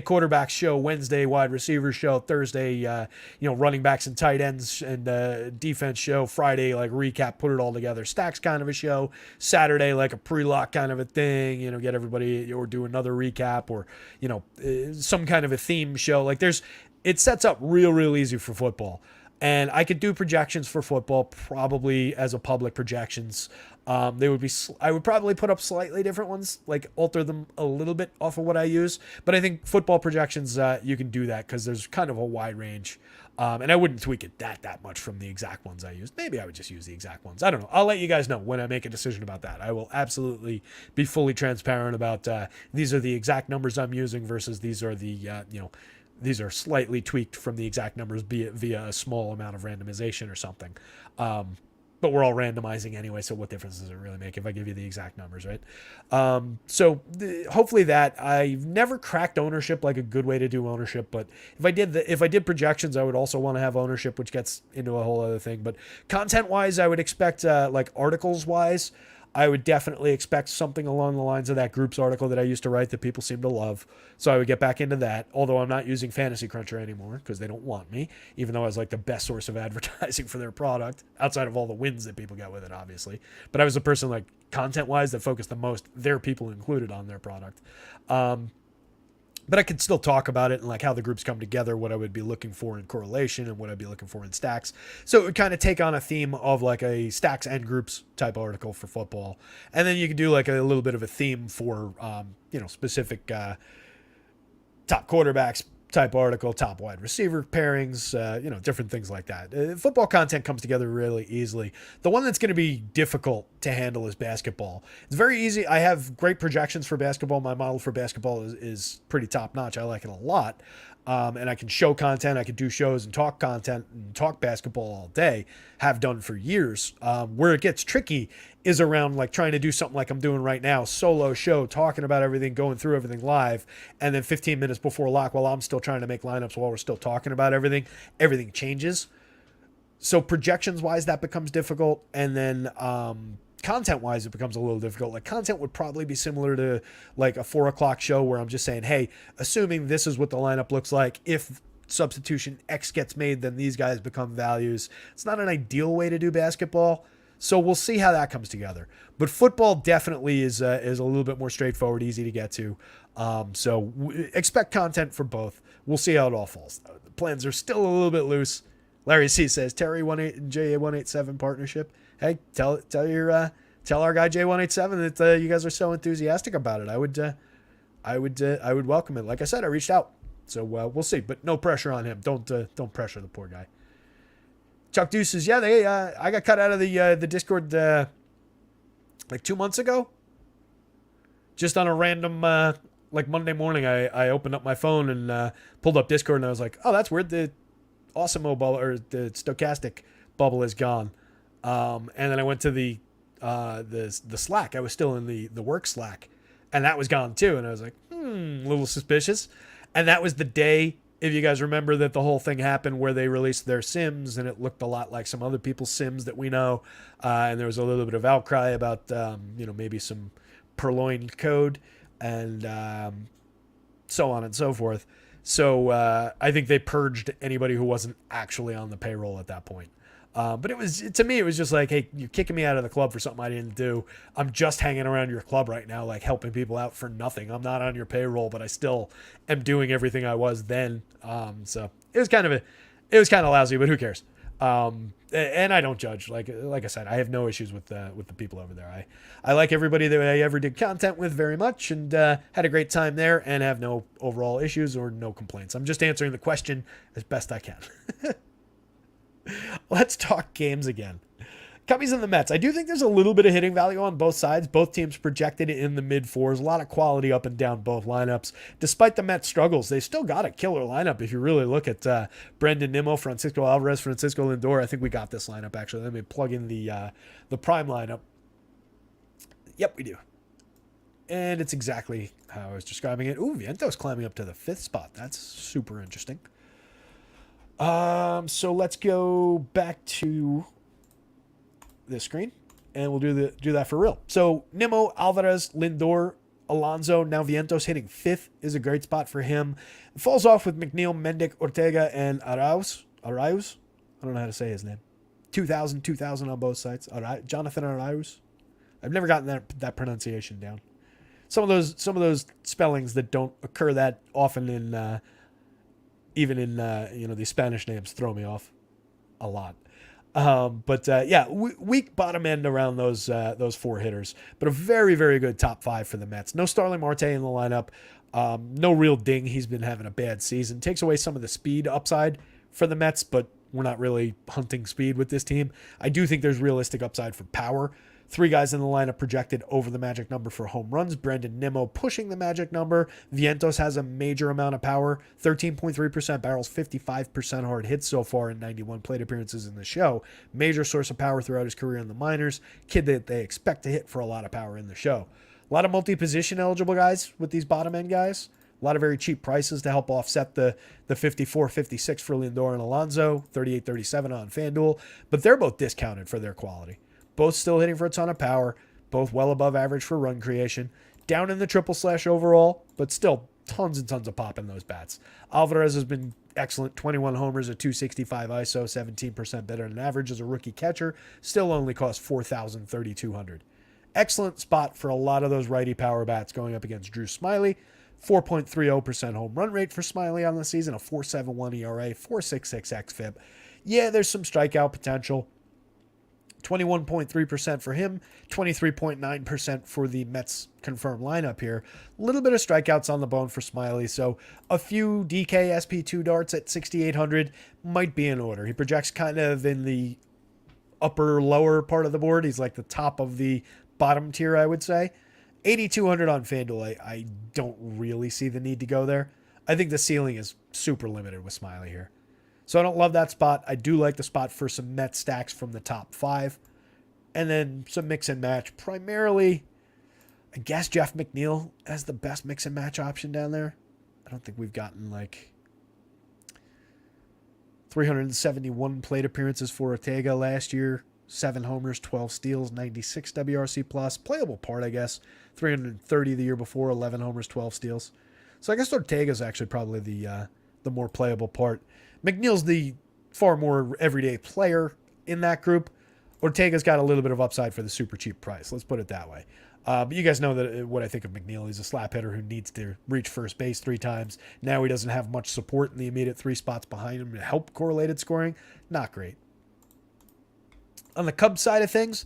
quarterback show, Wednesday wide receiver show, Thursday, running backs and tight ends and defense show, Friday, like recap, put it all together, stacks kind of a show, Saturday, like a pre-lock kind of a thing, get everybody or do another recap or, some kind of a theme show. Like it sets up real easy for football. And I could do projections for football probably as a public projections. I would probably put up slightly different ones, like alter them a little bit off of what I use. But I think football projections, you can do that because there's kind of a wide range. And I wouldn't tweak it that much from the exact ones I used. Maybe I would just use the exact ones. I don't know. I'll let you guys know when I make a decision about that. I will absolutely be fully transparent about these are the exact numbers I'm using versus these are the, these are slightly tweaked from the exact numbers via a small amount of randomization or something. But we're all randomizing anyway, so what difference does it really make if I give you the exact numbers, right? Hopefully that. I've never cracked ownership like a good way to do ownership, but if I did projections, I would also want to have ownership, which gets into a whole other thing. But content-wise, I would expect, like articles-wise, I would definitely expect something along the lines of that groups article that I used to write that people seem to love. So I would get back into that, although I'm not using Fantasy Cruncher anymore because they don't want me, even though I was like the best source of advertising for their product, outside of all the wins that people get with it, obviously. But I was the person, like, content-wise that focused the most, their people included on their product. But I could still talk about it and like how the groups come together, what I would be looking for in correlation and what I'd be looking for in stacks. So it would kind of take on a theme of like a stacks and groups type article for football. And then you could do like a little bit of a theme for, specific top quarterbacks type article, top wide receiver pairings, different things like that. Football content comes together really easily. The one that's going to be difficult to handle is basketball. It's very easy. I have great projections for basketball. My model for basketball is pretty top notch. I like it a lot. And I can show content. I can do shows and talk content and talk basketball all day. Have done for years. Where it gets tricky is around like trying to do something like I'm doing right now, solo show, talking about everything, going through everything live, and then 15 minutes before lock, while I'm still trying to make lineups while we're still talking about everything changes. So projections wise, that becomes difficult. And then content wise, it becomes a little difficult. Like content would probably be similar to like a 4:00 show where I'm just saying, hey, assuming this is what the lineup looks like, if substitution X gets made, then these guys become values. It's not an ideal way to do basketball. So we'll see how that comes together. But football definitely is a little bit more straightforward, easy to get to. So expect content for both. We'll see how it all falls. The plans are still a little bit loose. Larry C says Terry 18 and JA187 partnership. Hey, tell our guy J187 that you guys are so enthusiastic about it. I would welcome it. Like I said, I reached out, so we'll see. But no pressure on him. Don't pressure the poor guy. Chuck Deuce says, yeah, I got cut out of the Discord like 2 months ago. Just on a random like Monday morning, I opened up my phone and pulled up Discord, and I was like, oh, that's weird. The Awesemo bubble or the Stochastic bubble is gone. And then I went to the Slack. I was still in the work Slack, and that was gone too. And I was like, a little suspicious. And that was the day, if you guys remember, that the whole thing happened where they released their Sims, and it looked a lot like some other people's Sims that we know. And there was a little bit of outcry about, maybe some purloined code and so on and so forth. So I think they purged anybody who wasn't actually on the payroll at that point. But it was just like, hey, you're kicking me out of the club for something I didn't do. I'm just hanging around your club right now, like helping people out for nothing. I'm not on your payroll, but I still am doing everything I was then. So it was kind of lousy, but who cares? And I don't judge. Like I said, I have no issues with the people over there. I like everybody that I ever did content with very much, and had a great time there, and have no overall issues or no complaints. I'm just answering the question as best I can. Let's talk games again. Cubbies and the Mets. I do think there's a little bit of hitting value on both sides. Both teams projected in the mid fours. A lot of quality up and down both lineups. Despite the Mets' struggles, they still got a killer lineup. If you really look at Brendan Nimmo, Francisco Alvarez, Francisco Lindor, I think we got this lineup actually. Let me plug in the prime lineup. Yep, we do. And it's exactly how I was describing it. Ooh, Vientos climbing up to the 5th spot. That's super interesting. So let's go back to this screen, and we'll do that for real. So Nimmo, Alvarez, Lindor, Alonso, now Vientos hitting 5th is a great spot for him. It falls off with McNeil, Mendick, Ortega, and Arauz. I don't know how to say his name. 2000 on both sides. Jonathan Arauz. I've never gotten that pronunciation down. Some of those spellings that don't occur that often in even in these Spanish names throw me off a lot. Weak bottom end around those 4 hitters, but a very, very good top 5 for the Mets. No Starling Marte in the lineup. No real ding. He's been having a bad season. Takes away some of the speed upside for the Mets, but we're not really hunting speed with this team. I do think there's realistic upside for power. 3 guys in the lineup projected over the magic number for home runs. Brendan Nimmo pushing the magic number. Vientos has a major amount of power. 13.3% barrels, 55% hard hits so far in 91 plate appearances in the show. Major source of power throughout his career in the minors. Kid that they expect to hit for a lot of power in the show. A lot of multi-position eligible guys with these bottom end guys. A lot of very cheap prices to help offset the 54, 56 for Lindor and Alonso. 38, 37 on FanDuel. But they're both discounted for their quality. Both still hitting for a ton of power. Both well above average for run creation. Down in the triple slash overall, but still tons and tons of pop in those bats. Alvarez has been excellent. 21 homers, a 265 ISO, 17% better than average as a rookie catcher. Still only costs $4,300. Excellent spot for a lot of those righty power bats going up against Drew Smyly. 4.30% home run rate for Smyly on the season. A 4.71 ERA, 4.66 xFIP. Yeah, there's some strikeout potential. 21.3% for him, 23.9% for the Mets confirmed lineup here. A little bit of strikeouts on the bone for Smyly, so a few DK SP2 darts at 6,800 might be in order. He projects kind of in the upper lower part of the board. He's like the top of the bottom tier, I would say. 8,200 on FanDuel. I don't really see the need to go there. I think the ceiling is super limited with Smyly here. So I don't love that spot. I do like the spot for some Mets stacks from the top 5. And then some mix and match. Primarily, I guess Jeff McNeil as the best mix and match option down there. I don't think we've gotten like 371 plate appearances for Ortega last year. 7 homers, 12 steals, 96 WRC plus. Playable part, I guess. 330 the year before, 11 homers, 12 steals. So I guess Ortega's actually probably the more playable part. McNeil's the far more everyday player in that group. Ortega's got a little bit of upside for the super cheap price. Let's put it that way. But you guys know that what I think of McNeil. He's a slap hitter who needs to reach first base 3 times. Now he doesn't have much support in the immediate 3 spots behind him to help correlated scoring. Not great. On the Cubs side of things,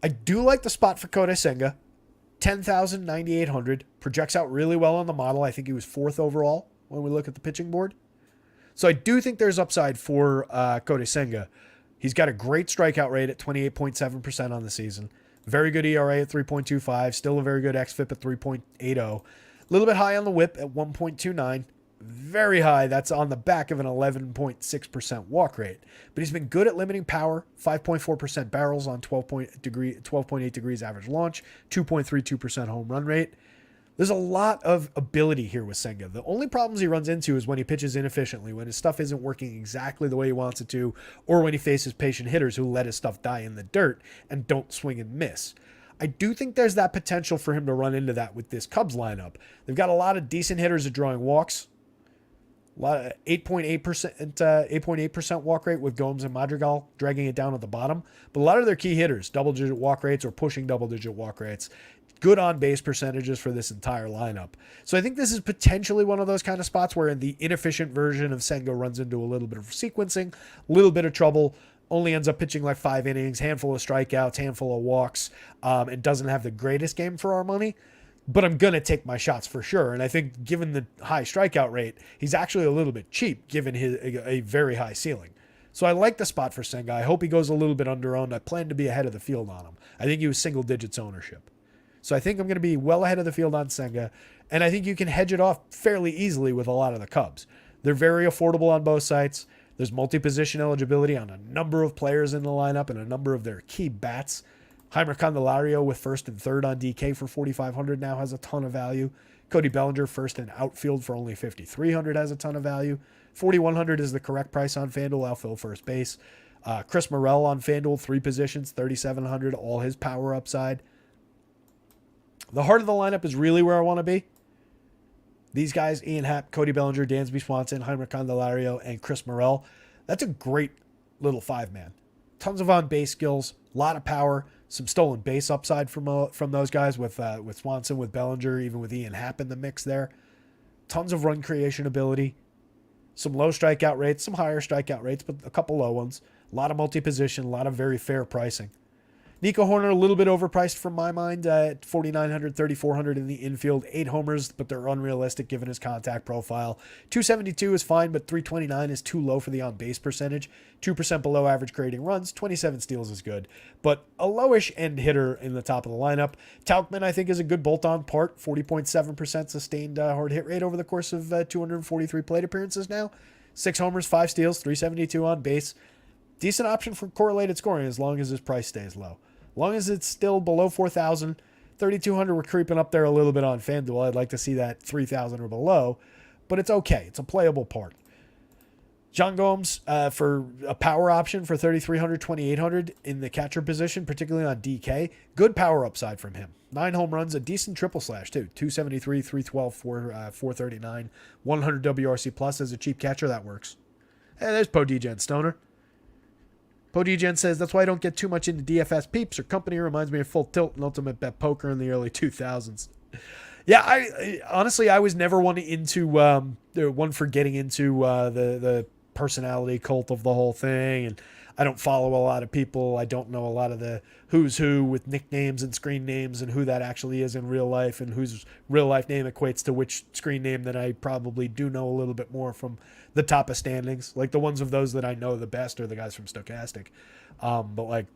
I do like the spot for Kodai Senga. 10,000, 9,800. Projects out really well on the model. I think he was 4th overall when we look at the pitching board. So I do think there's upside for Kodai Senga. He's got a great strikeout rate at 28.7% on the season. Very good ERA at 3.25. Still a very good xFIP at 3.80. A little bit high on the whip at 1.29. Very high. That's on the back of an 11.6% walk rate. But he's been good at limiting power. 5.4% barrels on 12.8 degrees average launch. 2.32% home run rate. There's a lot of ability here with Senga. The only problems he runs into is when he pitches inefficiently, when his stuff isn't working exactly the way he wants it to, or when he faces patient hitters who let his stuff die in the dirt and don't swing and miss. I do think there's that potential for him to run into that with this Cubs lineup. They've got a lot of decent hitters at drawing walks. A lot of 8.8% walk rate with Gomes and Madrigal dragging it down at the bottom. But a lot of their key hitters, double-digit walk rates or pushing double-digit walk rates. Good on-base percentages for this entire lineup. So I think this is potentially one of those kind of spots where the inefficient version of Senga runs into a little bit of sequencing, a little bit of trouble, only ends up pitching like 5 innings, handful of strikeouts, handful of walks, and doesn't have the greatest game for our money. But I'm going to take my shots for sure. And I think given the high strikeout rate, he's actually a little bit cheap given a very high ceiling. So I like the spot for Senga. I hope he goes a little bit under-owned. I plan to be ahead of the field on him. I think he was single digits ownership. So I think I'm going to be well ahead of the field on Senga. And I think you can hedge it off fairly easily with a lot of the Cubs. They're very affordable on both sites. There's multi-position eligibility on a number of players in the lineup and a number of their key bats. Heimer Candelario with first and third on DK for $4,500 now has a ton of value. Cody Bellinger first in outfield for only $5,300 has a ton of value. $4,100 is the correct price on FanDuel, outfield first base. Chris Morel on FanDuel, 3 positions, $3,700, all his power upside. The heart of the lineup is really where I want to be. These guys, Ian Happ, Cody Bellinger, Dansby Swanson, Heimer Candelario, and Chris Morel. That's a great little 5-man. Tons of on-base skills, a lot of power, some stolen base upside from those guys with Swanson, with Bellinger, even with Ian Happ in the mix there. Tons of run creation ability. Some low strikeout rates, some higher strikeout rates, but a couple low ones. A lot of multi-position, a lot of very fair pricing. Nico Horner, a little bit overpriced from my mind at $4,900, $3,400 in the infield. 8 homers, but they're unrealistic given his contact profile. 272 is fine, but 329 is too low for the on-base percentage. 2% below average creating runs. 27 steals is good, but a lowish end hitter in the top of the lineup. Tauchman, I think, is a good bolt-on part. 40.7% sustained hard hit rate over the course of 243 plate appearances now. 6 homers, 5 steals, 372 on base. Decent option for correlated scoring as long as his price stays low. As long as it's still below 4,000, 3,200, we're creeping up there a little bit on FanDuel. I'd like to see that 3,000 or below, but it's okay. It's a playable part. John Gomes for a power option for 3,300, 2,800 in the catcher position, particularly on DK. Good power upside from him. 9 home runs, a decent triple slash too. 273, 312, 439, 100 WRC plus as a cheap catcher. That works. Hey, there's Podegen Stoner. Podegen says, that's why I don't get too much into DFS peeps or company. Reminds me of Full Tilt and Ultimate Bet Poker in the early 2000s. Yeah, I honestly, I was never one for getting into the personality cult of the whole thing. And I don't follow a lot of people. I don't know a lot of the who's who with nicknames and screen names and who that actually is in real life and whose real life name equates to which screen name that I probably do know a little bit more from the top of standings. Like the ones of those that I know the best are the guys from Stochastic. But like,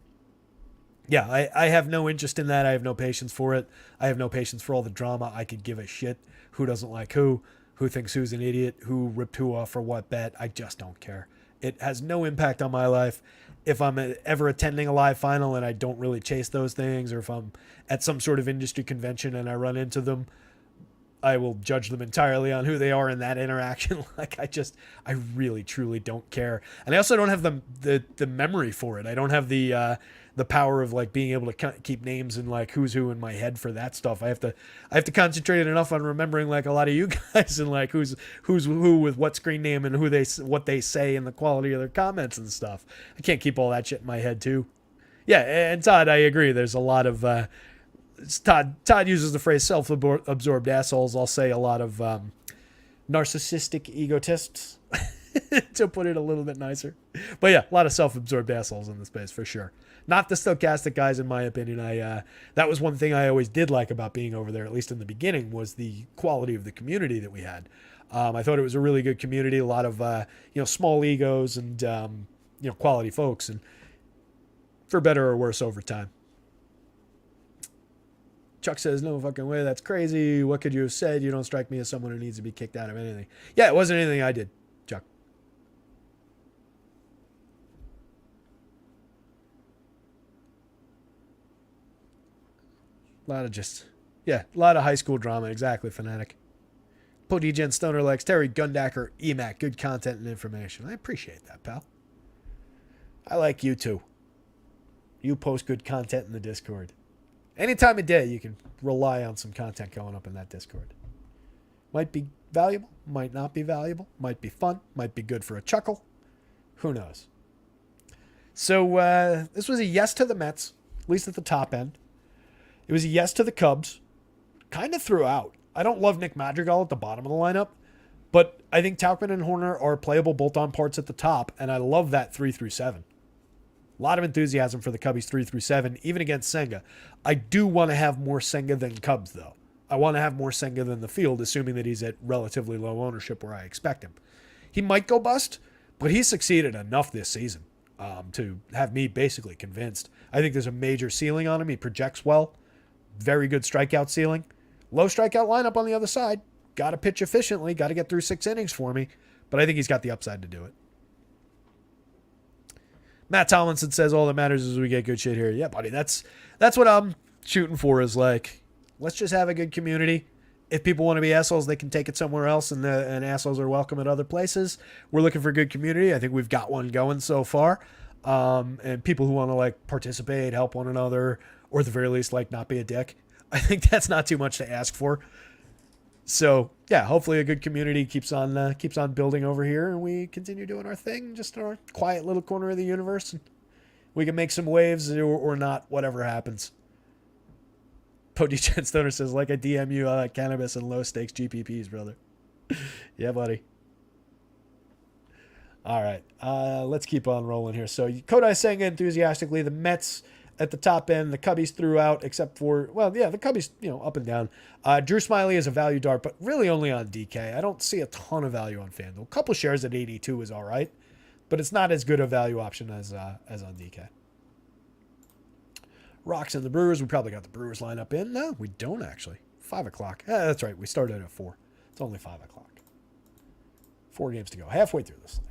yeah, I have no interest in that. I have no patience for it. I have no patience for all the drama. I could give a shit who doesn't like who thinks who's an idiot, who ripped who off for what bet. I just don't care. It has no impact on my life. If I'm ever attending a live final and I don't really chase those things, or if I'm at some sort of industry convention and I run into them, I will judge them entirely on who they are in that interaction. Like I really truly don't care. And I also don't have the memory for it. I don't have the power of like being able to keep names and like who's who in my head for that stuff. I have to concentrate enough on remembering like a lot of you guys and like who's who with what screen name and what they say and the quality of their comments and stuff. I can't keep all that shit in my head too. Yeah, and Todd, I agree. There's a lot of Todd uses the phrase self-absorbed assholes. I'll say a lot of narcissistic egotists, to put it a little bit nicer. But yeah, a lot of self-absorbed assholes in the space for sure. Not the Stochastic guys, in my opinion. That was one thing I always did like about being over there, at least in the beginning, was the quality of the community that we had. I thought it was a really good community, a lot of small egos and quality folks, and for better or worse over time. Chuck says, no fucking way, that's crazy. What could you have said? You don't strike me as someone who needs to be kicked out of anything. Yeah, it wasn't anything I did, Chuck. A lot of high school drama. Exactly, Fanatic. Podegen Stoner likes Terry Gundacker, EMAC. Good content and information. I appreciate that, pal. I like you too. You post good content in the Discord. Any time of day, you can rely on some content going up in that Discord. Might be valuable, might not be valuable, might be fun, might be good for a chuckle. Who knows? So this was a yes to the Mets, at least at the top end. It was a yes to the Cubs, kind of throughout. I don't love Nick Madrigal at the bottom of the lineup, but I think Tauchman and Horner are playable bolt-on parts at the top, and I love that 3 through 7. A lot of enthusiasm for the Cubbies 3 through 7, even against Senga. I do want to have more Senga than Cubs, though. I want to have more Senga than the field, assuming that he's at relatively low ownership where I expect him. He might go bust, But he's succeeded enough this season to have me basically convinced. I think there's a major ceiling on him. He projects well. Very good strikeout ceiling. Low strikeout lineup on the other side. Got to pitch efficiently. Got to get through 6 innings for me. But I think he's got the upside to do it. Matt Tomlinson says all that matters is we get good shit here. Yeah, buddy. That's what I'm shooting for, is like, let's just have a good community. If people want to be assholes, they can take it somewhere else, and assholes are welcome at other places. We're looking for a good community. I think we've got one going so far. And people who want to like participate, help one another, or at the very least, like not be a dick. I think that's not too much to ask for. So yeah, hopefully a good community keeps on building over here, and we continue doing our thing, just in our quiet little corner of the universe, and we can make some waves or not, whatever happens. Pody Chen Stoner says, like a DM you, I like cannabis and low stakes GPPs, brother. Yeah, buddy. All right, let's keep on rolling here. So Kodai saying enthusiastically, the Mets at the top end, the Cubbies throughout, except for, well, yeah, the Cubbies, up and down. Drew Smiley is a value dart, but really only on DK. I don't see a ton of value on FanDuel. A couple shares at 82 is all right, but it's not as good a value option as on DK. Rocks and the Brewers. We probably got the Brewers lineup in. No, we don't actually. 5 o'clock. Yeah, that's right. We started at 4. It's only 5 o'clock. 4 games to go. Halfway through the slate.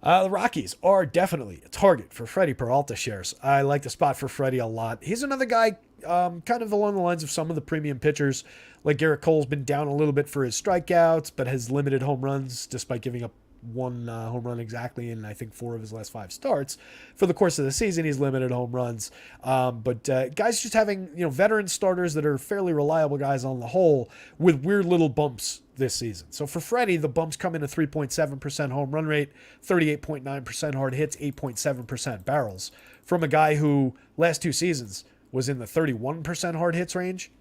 The Rockies are definitely a target for Freddie Peralta shares. I like the spot for Freddie a lot. He's another guy kind of along the lines of some of the premium pitchers. Like Garrett Cole's been down a little bit for his strikeouts, but has limited home runs despite giving up 1 home run exactly in, I think, 4 of his last 5 starts. For the course of the season, he's limited home runs. But guys just having, veteran starters that are fairly reliable guys on the whole with weird little bumps this season. So for Freddie, the bumps come in at 3.7% home run rate, 38.9% hard hits, 8.7% barrels. From a guy who last 2 seasons was in the 31% hard hits range,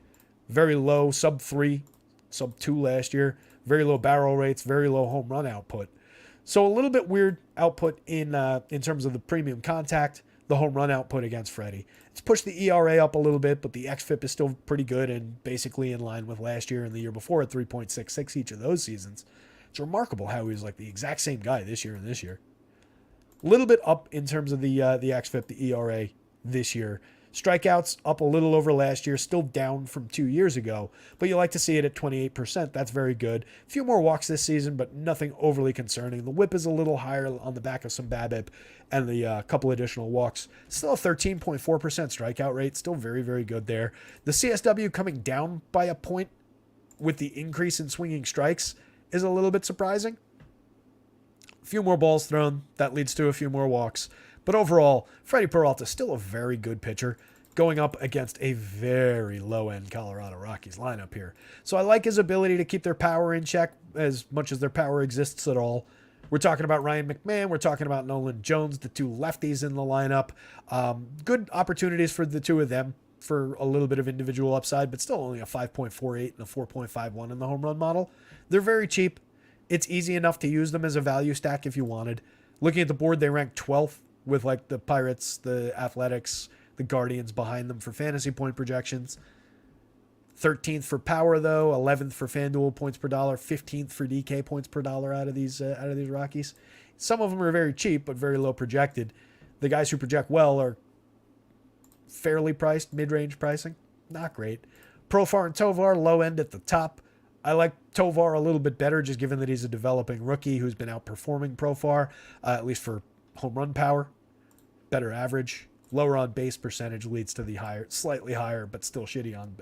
very low, sub 3, sub 2 last year, very low barrel rates, very low home run output. So a little bit weird output in terms of the premium contact, the home run output against Freddie. It's pushed the ERA up a little bit, but the xFIP is still pretty good and basically in line with last year and the year before at 3.66 each of those seasons. It's remarkable how he was like the exact same guy this year and this year. A little bit up in terms of the xFIP, the ERA this year. Strikeouts up a little over last year, still down from 2 years ago, but you like to see it at 28%. That's very good. A few more walks this season, but nothing overly concerning. The whip is a little higher on the back of some BABIP and the couple additional walks. Still a 13.4% strikeout rate, still very, very good there. The CSW coming down by a point with the increase in swinging strikes is a little bit surprising. A few more balls thrown, that leads to a few more walks. But overall, Freddie Peralta is still a very good pitcher going up against a very low-end Colorado Rockies lineup here. So I like his ability to keep their power in check as much as their power exists at all. We're talking about Ryan McMahon. We're talking about Nolan Jones, the 2 lefties in the lineup. Good opportunities for the 2 of them for a little bit of individual upside, but still only a 5.48 and a 4.51 in the home run model. They're very cheap. It's easy enough to use them as a value stack if you wanted. Looking at the board, they rank 12th. With like the Pirates, the Athletics, the Guardians behind them for fantasy point projections. 13th for power though, 11th for FanDuel points per dollar, 15th for DK points per dollar out of these Rockies. Some of them are very cheap but very low projected. The guys who project well are fairly priced, mid-range pricing, not great. Profar and Tovar low end at the top. I like Tovar a little bit better just given that he's a developing rookie who's been outperforming Profar, at least for home run power, better average, lower on base percentage leads to the higher, slightly higher, but still shitty on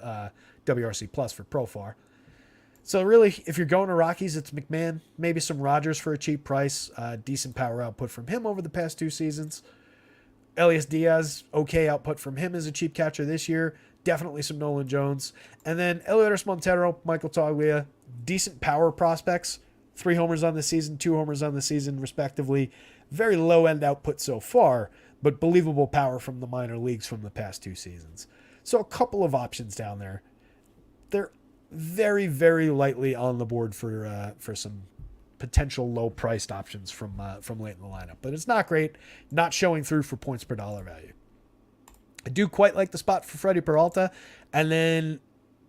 WRC plus for Profar. So really, if you're going to Rockies, it's McMahon, maybe some Rogers for a cheap price, decent power output from him over the past 2 seasons. Elias Diaz, okay output from him as a cheap catcher this year. Definitely some Nolan Jones. And then Eleodoro Montero, Michael Toglia, decent power prospects. 3 homers on the season, 2 homers on the season, respectively. Very low-end output so far, but believable power from the minor leagues from the past 2 seasons. So a couple of options down there. They're very, very lightly on the board for some potential low-priced options from late in the lineup. But it's not great, not showing through for points per dollar value. I do quite like the spot for Freddie Peralta. And then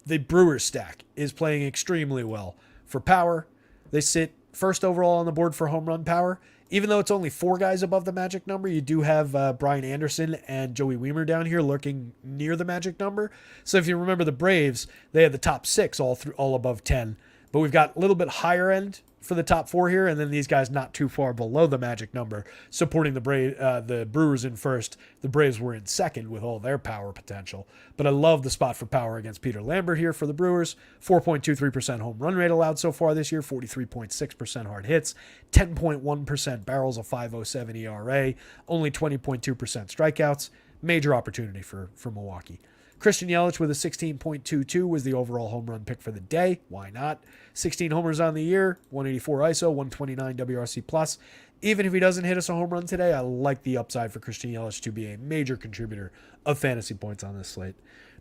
the Brewers stack is playing extremely well. For power, they sit first overall on the board for home run power. Even though it's only 4 guys above the magic number, you do have Brian Anderson and Joey Wiemer down here lurking near the magic number. So if you remember the Braves, they had the top 6 all above 10. But we've got a little bit higher end for the top 4 here, and then these guys not too far below the magic number, supporting the Brewers in first. The Braves were in second with all their power potential. But I love the spot for power against Peter Lambert here for the Brewers. 4.23% home run rate allowed so far this year, 43.6% hard hits, 10.1% barrels, of 5.07 ERA, only 20.2% strikeouts. Major opportunity for Milwaukee. Christian Yelich with a 16.22 was the overall home run pick for the day. Why not? 16 homers on the year, 184 ISO, 129 WRC plus. Even if he doesn't hit us a home run today, I like the upside for Christian Yelich to be a major contributor of fantasy points on this slate.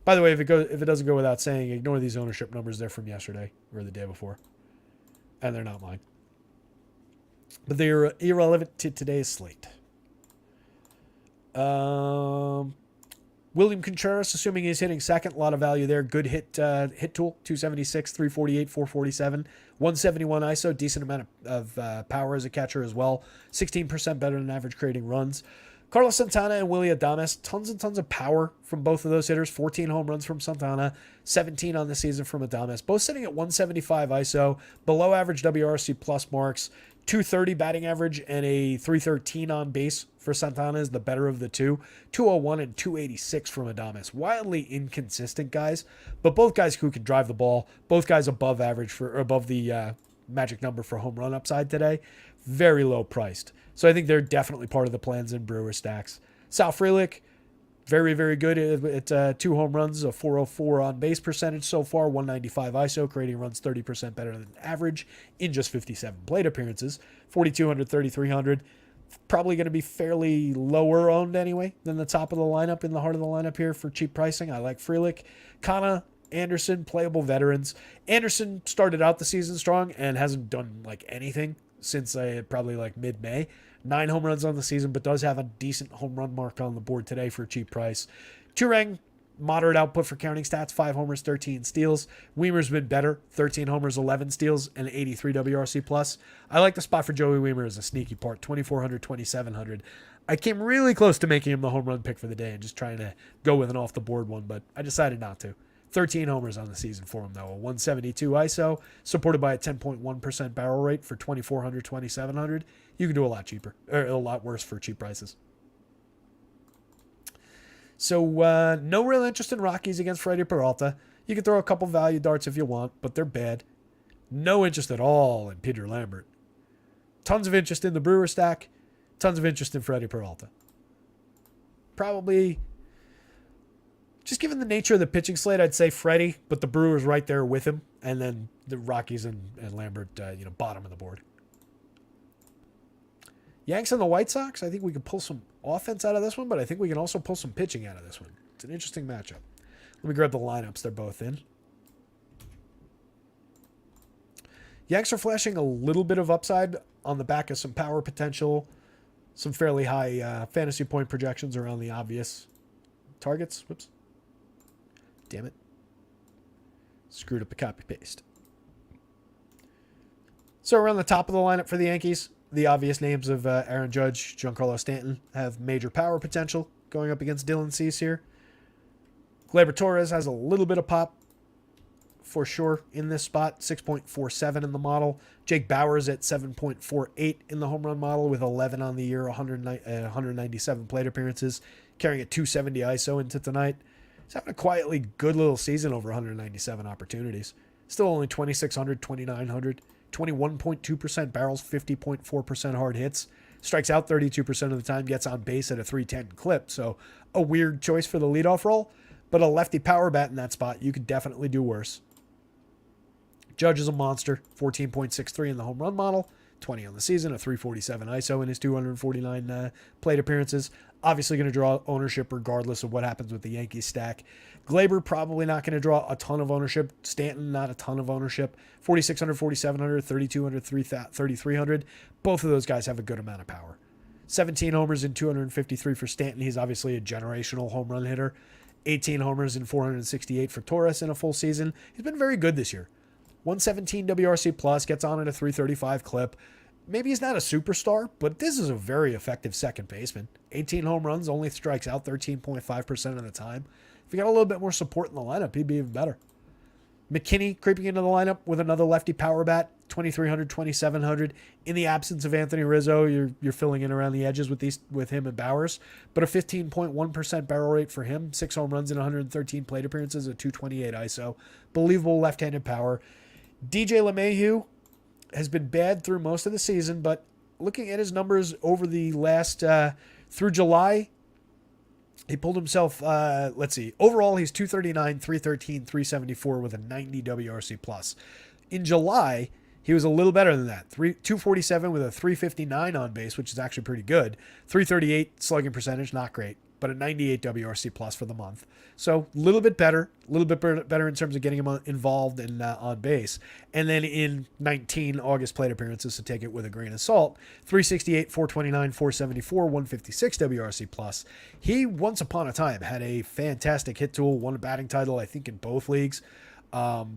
By the way, if it doesn't go without saying, ignore these ownership numbers. They're from yesterday or the day before, and they're not mine. But they're irrelevant to today's slate. William Contreras, assuming he's hitting second, a lot of value there. Good hit tool, 276, 348, 447, 171 ISO, decent amount of power as a catcher as well. 16% better than average creating runs. Carlos Santana and Willy Adames, tons and tons of power from both of those hitters. 14 home runs from Santana, 17 on the season from Adames. Both sitting at 175 ISO, below average WRC plus marks. 230 batting average and a 313 on base for Santana is the better of the two. 201 and 286 from Adames. Wildly inconsistent guys, but both guys who can drive the ball. Both guys above average above the magic number for home run upside today. Very low priced. So I think they're definitely part of the plans in Brewer stacks. Sal Frelick, very, very good at 2 home runs, a 404 on base percentage so far, 195 ISO, creating runs 30% better than average in just 57 plate appearances, 4,200, 3,300. Probably going to be fairly lower owned anyway than the top of the lineup, in the heart of the lineup here for cheap pricing. I like Frelick. Kana, Anderson, playable veterans. Anderson started out the season strong and hasn't done like anything since probably like mid-May. 9 home runs on the season, but does have a decent home run mark on the board today for a cheap price. Turang, moderate output for counting stats, 5 homers, 13 steals. Wiemer's been better, 13 homers, 11 steals, and 83 WRC plus. I like the spot for Joey Wiemer as a sneaky part, 2,400, 2,700. I came really close to making him the home run pick for the day and just trying to go with an off-the-board one, but I decided not to. 13 homers on the season for him, though. A 172 ISO, supported by a 10.1% barrel rate for 2,400, 2,700. You can do a lot cheaper, or a lot worse for cheap prices. So no real interest in Rockies against Freddie Peralta. You can throw a couple value darts if you want, but they're bad. No interest at all in Peter Lambert. Tons of interest in the Brewer stack. Tons of interest in Freddie Peralta. Probably, just given the nature of the pitching slate, I'd say Freddie, but the Brewers right there with him. And then the Rockies and Lambert, bottom of the board. Yanks and the White Sox, I think we can pull some offense out of this one, but I think we can also pull some pitching out of this one. It's an interesting matchup. Let me grab the lineups they're both in. Yanks are flashing a little bit of upside on the back of some power potential, some fairly high fantasy point projections around the obvious targets. Whoops. Damn it. Screwed up the copy-paste. So around the top of the lineup for the Yankees, the obvious names of Aaron Judge, Giancarlo Stanton have major power potential going up against Dylan Cease here. Gleyber Torres has a little bit of pop for sure in this spot, 6.47 in the model. Jake Bauers at 7.48 in the home run model with 11 on the year, 197 plate appearances, carrying a 270 ISO into tonight. He's having a quietly good little season over 197 opportunities. Still only 2,600, 2,900. 21.2% barrels, 50.4% hard hits. Strikes out 32% of the time, gets on base at a 310 clip. So a weird choice for the leadoff role, but a lefty power bat in that spot, you could definitely do worse. Judge is a monster, 14.63 in the home run model, 20 on the season, a 347 ISO in his 249 plate appearances. Obviously going to draw ownership regardless of what happens with the Yankees stack. Gleyber probably not going to draw a ton of ownership. Stanton, not a ton of ownership. 4,600, 4,700, 3,200, 3,300. Both of those guys have a good amount of power. 17 homers in 253 for Stanton. He's obviously a generational home run hitter. 18 homers in 468 for Torres in a full season. He's been very good this year. 117 WRC plus, gets on at a 335 clip. Maybe he's not a superstar, but this is a very effective second baseman. 18 home runs, only strikes out 13.5% of the time. If he got a little bit more support in the lineup, he'd be even better. McKinney creeping into the lineup with another lefty power bat, 2,300, 2,700. In the absence of Anthony Rizzo, you're filling in around the edges with him and Bowers. But a 15.1% barrel rate for him, 6 home runs in 113 plate appearances, a 228 ISO. Believable left-handed power. DJ LeMahieu has been bad through most of the season, but looking at his numbers over the last, through July, he pulled himself, overall he's 239, 313, 374 with a 90 WRC plus. In July, he was a little better than that. 247 with a 359 on base, which is actually pretty good. 338 slugging percentage, not great, but a 98 WRC plus for the month. So a little bit better in terms of getting him involved in on base. And then in 19 August plate appearances, to take it with a grain of salt, 368, 429, 474, 156 WRC plus. He once upon a time had a fantastic hit tool, won a batting title, I think in both leagues.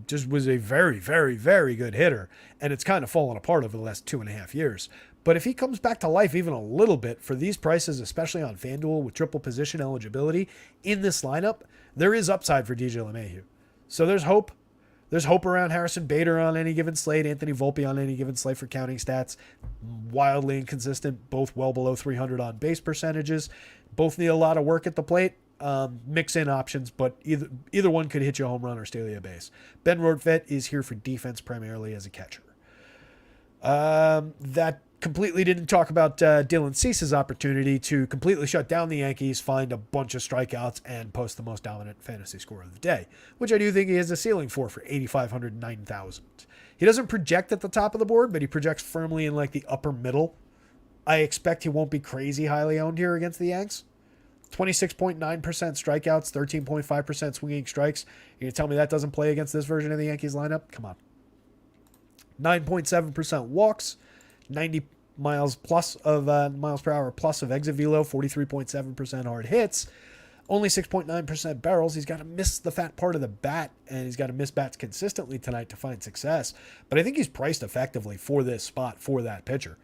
Just was a very, very, very good hitter. And it's kind of fallen apart over the last 2.5 years. But if he comes back to life even a little bit for these prices, especially on FanDuel with triple position eligibility in this lineup, there is upside for DJ LeMahieu. So there's hope. There's hope around Harrison Bader on any given slate, Anthony Volpe on any given slate for counting stats. Wildly inconsistent, both well below 300 on base percentages. Both need a lot of work at the plate. Mix in options, but either one could hit you a home run or steal you a base. Ben Rortvedt is here for defense primarily as a catcher. That completely didn't talk about Dylan Cease's opportunity to completely shut down the Yankees, find a bunch of strikeouts, and post the most dominant fantasy score of the day, which I do think he has a ceiling for 8,500, 9,000. He doesn't project at the top of the board, but he projects firmly in like the upper middle. I expect he won't be crazy highly owned here against the Yanks. 26.9% strikeouts, 13.5% swinging strikes. You're going to tell me that doesn't play against this version of the Yankees lineup? Come on. 9.7% walks, 90 miles per hour plus of exit velo, 43.7% hard hits, only 6.9% barrels. He's got to miss the fat part of the bat, and he's got to miss bats consistently tonight to find success. But I think he's priced effectively for this spot for that pitcher.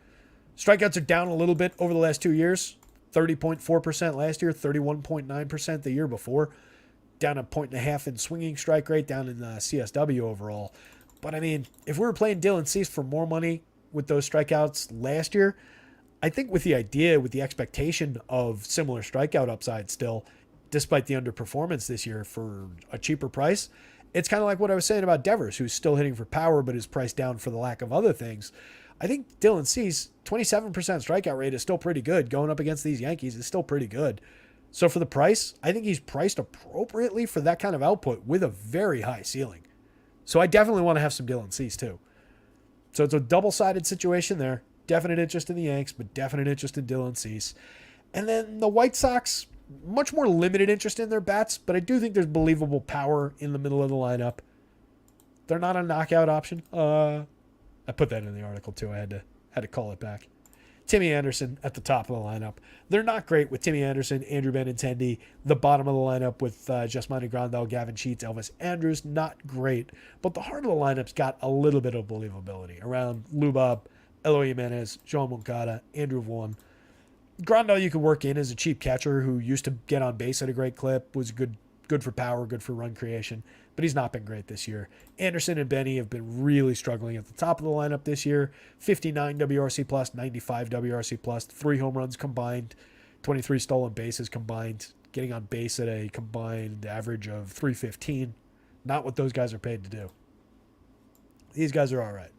Strikeouts are down a little bit over the last 2 years. 30.4% last year, 31.9% the year before. Down 1.5 points in swinging strike rate, down in CSW overall. But I mean, if we were playing Dylan Cease for more money with those strikeouts last year, I think with the expectation of similar strikeout upside still, despite the underperformance this year for a cheaper price, it's kind of like what I was saying about Devers, who's still hitting for power but is priced down for the lack of other things. I think Dylan Cease, 27% strikeout rate is still pretty good. Going up against these Yankees is still pretty good. So for the price, I think he's priced appropriately for that kind of output with a very high ceiling. So I definitely want to have some Dylan Cease too. So it's a double-sided situation there. Definite interest in the Yanks, but definite interest in Dylan Cease. And then the White Sox, much more limited interest in their bats, but I do think there's believable power in the middle of the lineup. They're not a knockout option. I put that in the article too. I had to call it back. Timmy Anderson at the top of the lineup. They're not great with Timmy Anderson, Andrew Benintendi. The bottom of the lineup with Yasmani Grandal, Gavin Sheets, Elvis Andrus. Not great. But the heart of the lineup's got a little bit of believability around Lubab, Eloy Jimenez, Joan Moncada, Andrew Vaughn. Grandal you could work in as a cheap catcher who used to get on base at a great clip, was good for power, good for run creation, but he's not been great this year. Anderson and Benny have been really struggling at the top of the lineup this year. 59 WRC plus, 95 WRC plus, 3 home runs combined, 23 stolen bases combined, getting on base at a combined average of 315. Not what those guys are paid to do. These guys are all right.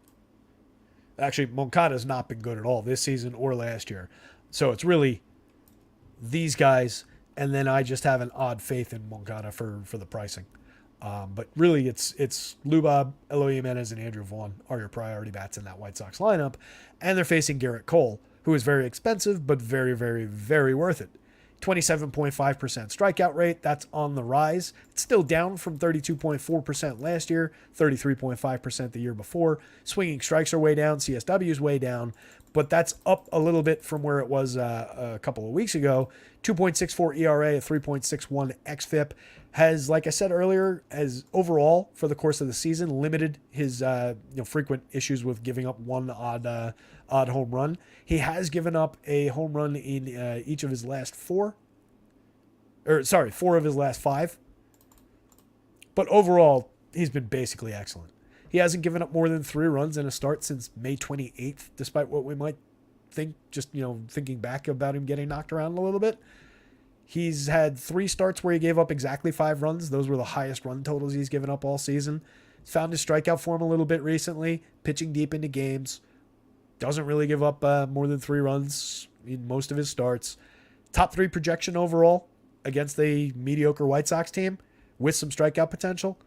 Actually, Moncada's not been good at all this season or last year. So it's really these guys, and then I just have an odd faith in Moncada for the pricing. But really, it's Lubab, Eloy Jimenez, and Andrew Vaughn are your priority bats in that White Sox lineup. And they're facing Garrett Cole, who is very expensive, but very, very, very worth it. 27.5% strikeout rate. That's on the rise. It's still down from 32.4% last year, 33.5% the year before. Swinging strikes are way down. CSW is way down. but that's up a little bit from where it was a couple of weeks ago. 2.64 ERA, a 3.61 xFIP. Has, like I said earlier, as overall for the course of the season, limited his frequent issues with giving up one odd home run. He has given up a home run in each of his last four of his last five. But overall, he's been basically excellent. He hasn't given up more than 3 runs in a start since May 28th, despite what we might think, just, thinking back about him getting knocked around a little bit. He's had 3 starts where he gave up exactly 5 runs. Those were the highest run totals he's given up all season. He's found his strikeout form a little bit recently, pitching deep into games. Doesn't really give up more than 3 runs in most of his starts. Top 3 projection overall against a mediocre White Sox team with some strikeout potential.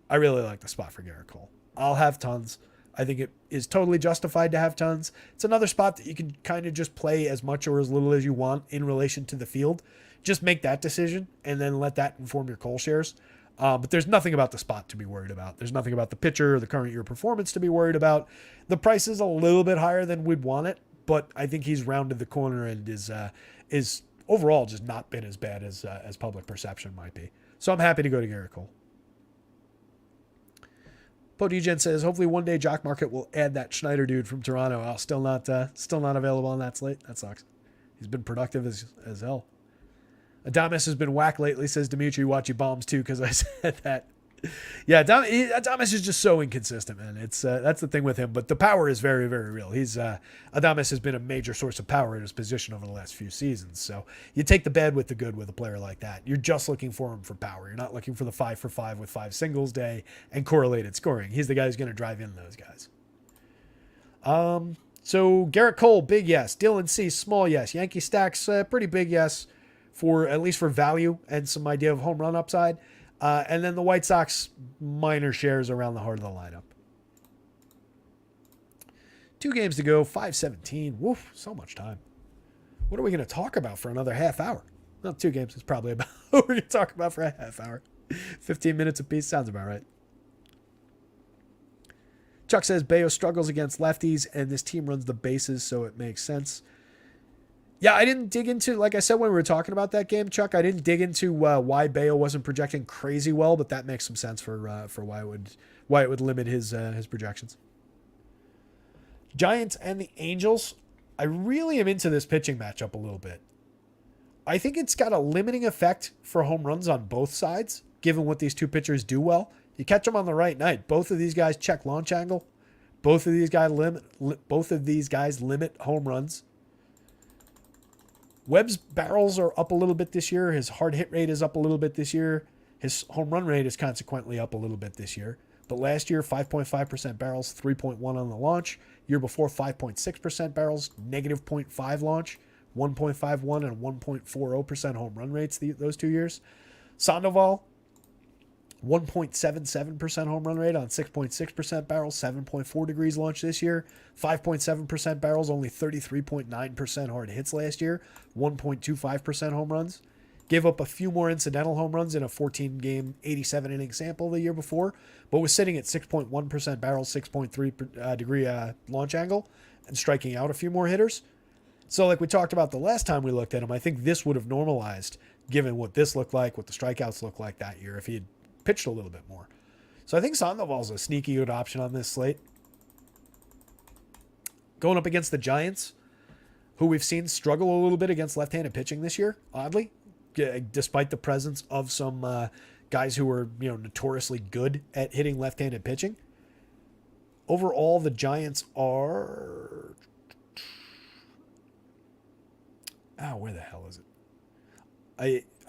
I really like the spot for Garrett Cole. I'll have tons. I think it is totally justified to have tons. It's another spot that you can kind of just play as much or as little as you want in relation to the field. Just make that decision and then let that inform your Cole shares. But there's nothing about the spot to be worried about. There's nothing about the pitcher or the current year performance to be worried about. The price is a little bit higher than we'd want it, but I think he's rounded the corner and is overall just not been as bad as public perception might be. So I'm happy to go to Garrett Cole. Podegen says, hopefully one day Jock Market will add that Schneider dude from Toronto. Oh, still not available on that slate. That sucks. He's been productive as hell. Adames has been whack lately, says Dimitri. Watch he bombs too, because I said that. Yeah, Adames is just so inconsistent, man. It's that's the thing with him. But the power is very, very real. Adames has been a major source of power at his position over the last few seasons. So you take the bad with the good with a player like that. You're just looking for him for power. You're not looking for the 5 for 5 with 5 singles day and correlated scoring. He's the guy who's going to drive in those guys. So Garrett Cole, big yes. Dylan C, small yes. Yankee Stacks, pretty big yes, for at least for value and some idea of home run upside. And then the White Sox, minor shares around the heart of the lineup. 2 games to go, 5:17. Woof, so much time. What are we going to talk about for another half hour? Well, 2 games is probably about what we're going to talk about for a half hour. 15 minutes apiece, sounds about right. Chuck says, Bayo struggles against lefties, and this team runs the bases, so it makes sense. Yeah, I didn't dig into, like I said when we were talking about that game, Chuck, I didn't dig into why Bayo wasn't projecting crazy well, but that makes some sense for why it would limit his projections. Giants and the Angels, I really am into this pitching matchup a little bit. I think it's got a limiting effect for home runs on both sides, given what these two pitchers do well. You catch them on the right night. Both of these guys check launch angle. Both of these guys limit home runs. Webb's barrels are up a little bit this year. His hard hit rate is up a little bit this year. His home run rate is consequently up a little bit this year. But last year, 5.5% barrels, 3.1 on the launch. Year before, 5.6% barrels, negative 0.5 launch, 1.51 and 1.40% home run rates those 2 years. Sandoval, 1.77% home run rate on 6.6% barrels, 7.4 degrees launch this year. 5.7% barrels, only 33.9% hard hits last year. 1.25% home runs. Gave up a few more incidental home runs in a 14-game, 87-inning sample the year before, but was sitting at 6.1% barrels, 6.3 degree launch angle, and striking out a few more hitters. So like we talked about the last time we looked at him, I think this would have normalized given what this looked like, what the strikeouts looked like that year if he had pitched a little bit more. So I think Sandoval's a sneaky good option on this slate. Going up against the Giants, who we've seen struggle a little bit against left-handed pitching this year, oddly, despite the presence of some guys who are notoriously good at hitting left-handed pitching. Overall, the Giants are... where the hell is it?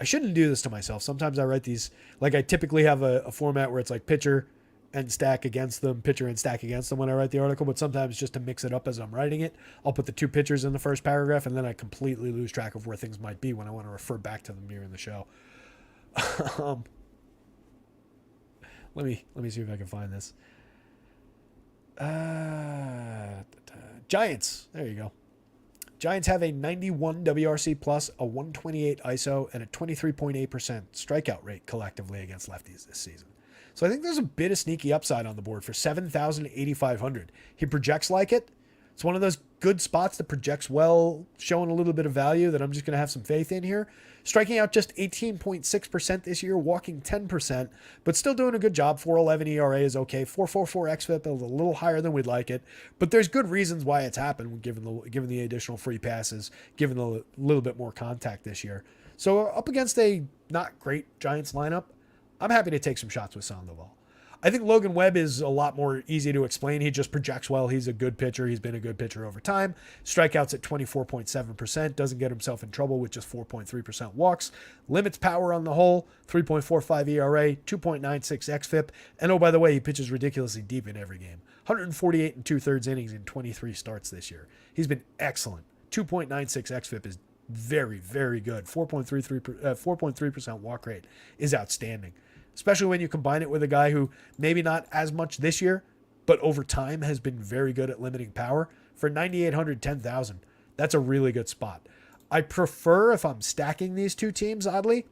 I shouldn't do this to myself. Sometimes I write these, like I typically have a format where it's like pitcher and stack against them, pitcher and stack against them when I write the article, but sometimes just to mix it up as I'm writing it, I'll put the 2 pitchers in the first paragraph and then I completely lose track of where things might be when I want to refer back to them during the show. Let me see if I can find this. Giants. There you go. Giants have a 91 WRC plus, a 128 ISO, and a 23.8% strikeout rate collectively against lefties this season. So I think there's a bit of sneaky upside on the board for 7,000 to 8,500. He projects like it. It's one of those good spots that projects well, showing a little bit of value that I'm just going to have some faith in here. Striking out just 18.6% this year, walking 10%, but still doing a good job. 4.11 ERA is okay. 4.44 xFIP is a little higher than we'd like it, but there's good reasons why it's happened given the additional free passes, given the little bit more contact this year. So up against a not great Giants lineup, I'm happy to take some shots with Sandoval. I think Logan Webb is a lot more easy to explain. He just projects well. He's a good pitcher. He's been a good pitcher over time. Strikeouts at 24.7%. Doesn't get himself in trouble with just 4.3% walks. Limits power on the whole. 3.45 ERA. 2.96 xFIP. And oh, by the way, he pitches ridiculously deep in every game. 148 and 2/3 innings in 23 starts this year. He's been excellent. 2.96 xFIP is very, very good. 4.3% walk rate is outstanding. Especially when you combine it with a guy who maybe not as much this year, but over time has been very good at limiting power. For 9,800, 10,000, that's a really good spot. I prefer, if I'm stacking these two teams, oddly,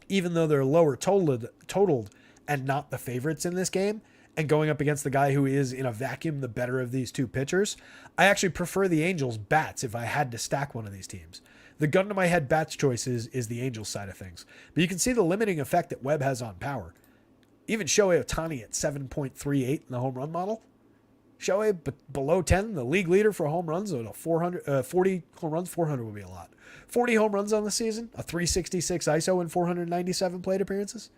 even though they're lower totaled and not the favorites in this game, and going up against the guy who is in a vacuum the better of these two pitchers, I actually prefer the Angels bats if I had to stack one of these teams. The gun to my head bats choice is the Angels side of things. But you can see the limiting effect that Webb has on power. Even Shohei Ohtani at 7.38 in the home run model. Shohei below 10, the league leader for home runs, 40 home runs, 400 would be a lot. 40 home runs on the season, a 366 ISO and 497 plate appearances.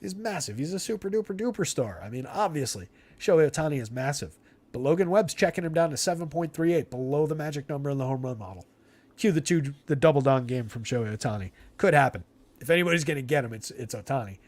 He's massive. He's a super duper duper star. I mean, obviously, Shohei Ohtani is massive. But Logan Webb's checking him down to 7.38, below the magic number in the home run model. Cue the double down game from Shohei Ohtani. Could happen. If anybody's going to get him, it's Ohtani.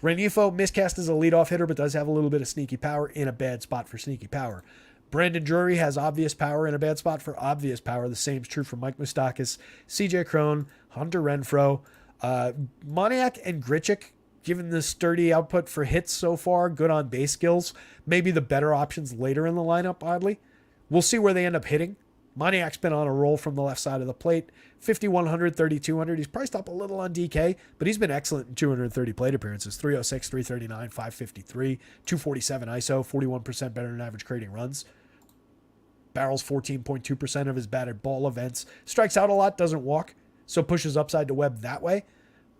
Rengifo miscast as a leadoff hitter, but does have a little bit of sneaky power in a bad spot for sneaky power. Brandon Drury has obvious power in a bad spot for obvious power. The same is true for Mike Moustakas, CJ Cron, Hunter Renfroe. Moniak and Grichuk, given the sturdy output for hits so far, good on base skills, maybe the better options later in the lineup, oddly. We'll see where they end up hitting. Moniak's been on a roll from the left side of the plate. 5,100, 3,200. He's priced up a little on DK, but he's been excellent in 230 plate appearances. 306, 339, 553, 247 ISO, 41% better than average creating runs. Barrels 14.2% of his batted ball events. Strikes out a lot, doesn't walk, so pushes upside to Webb that way.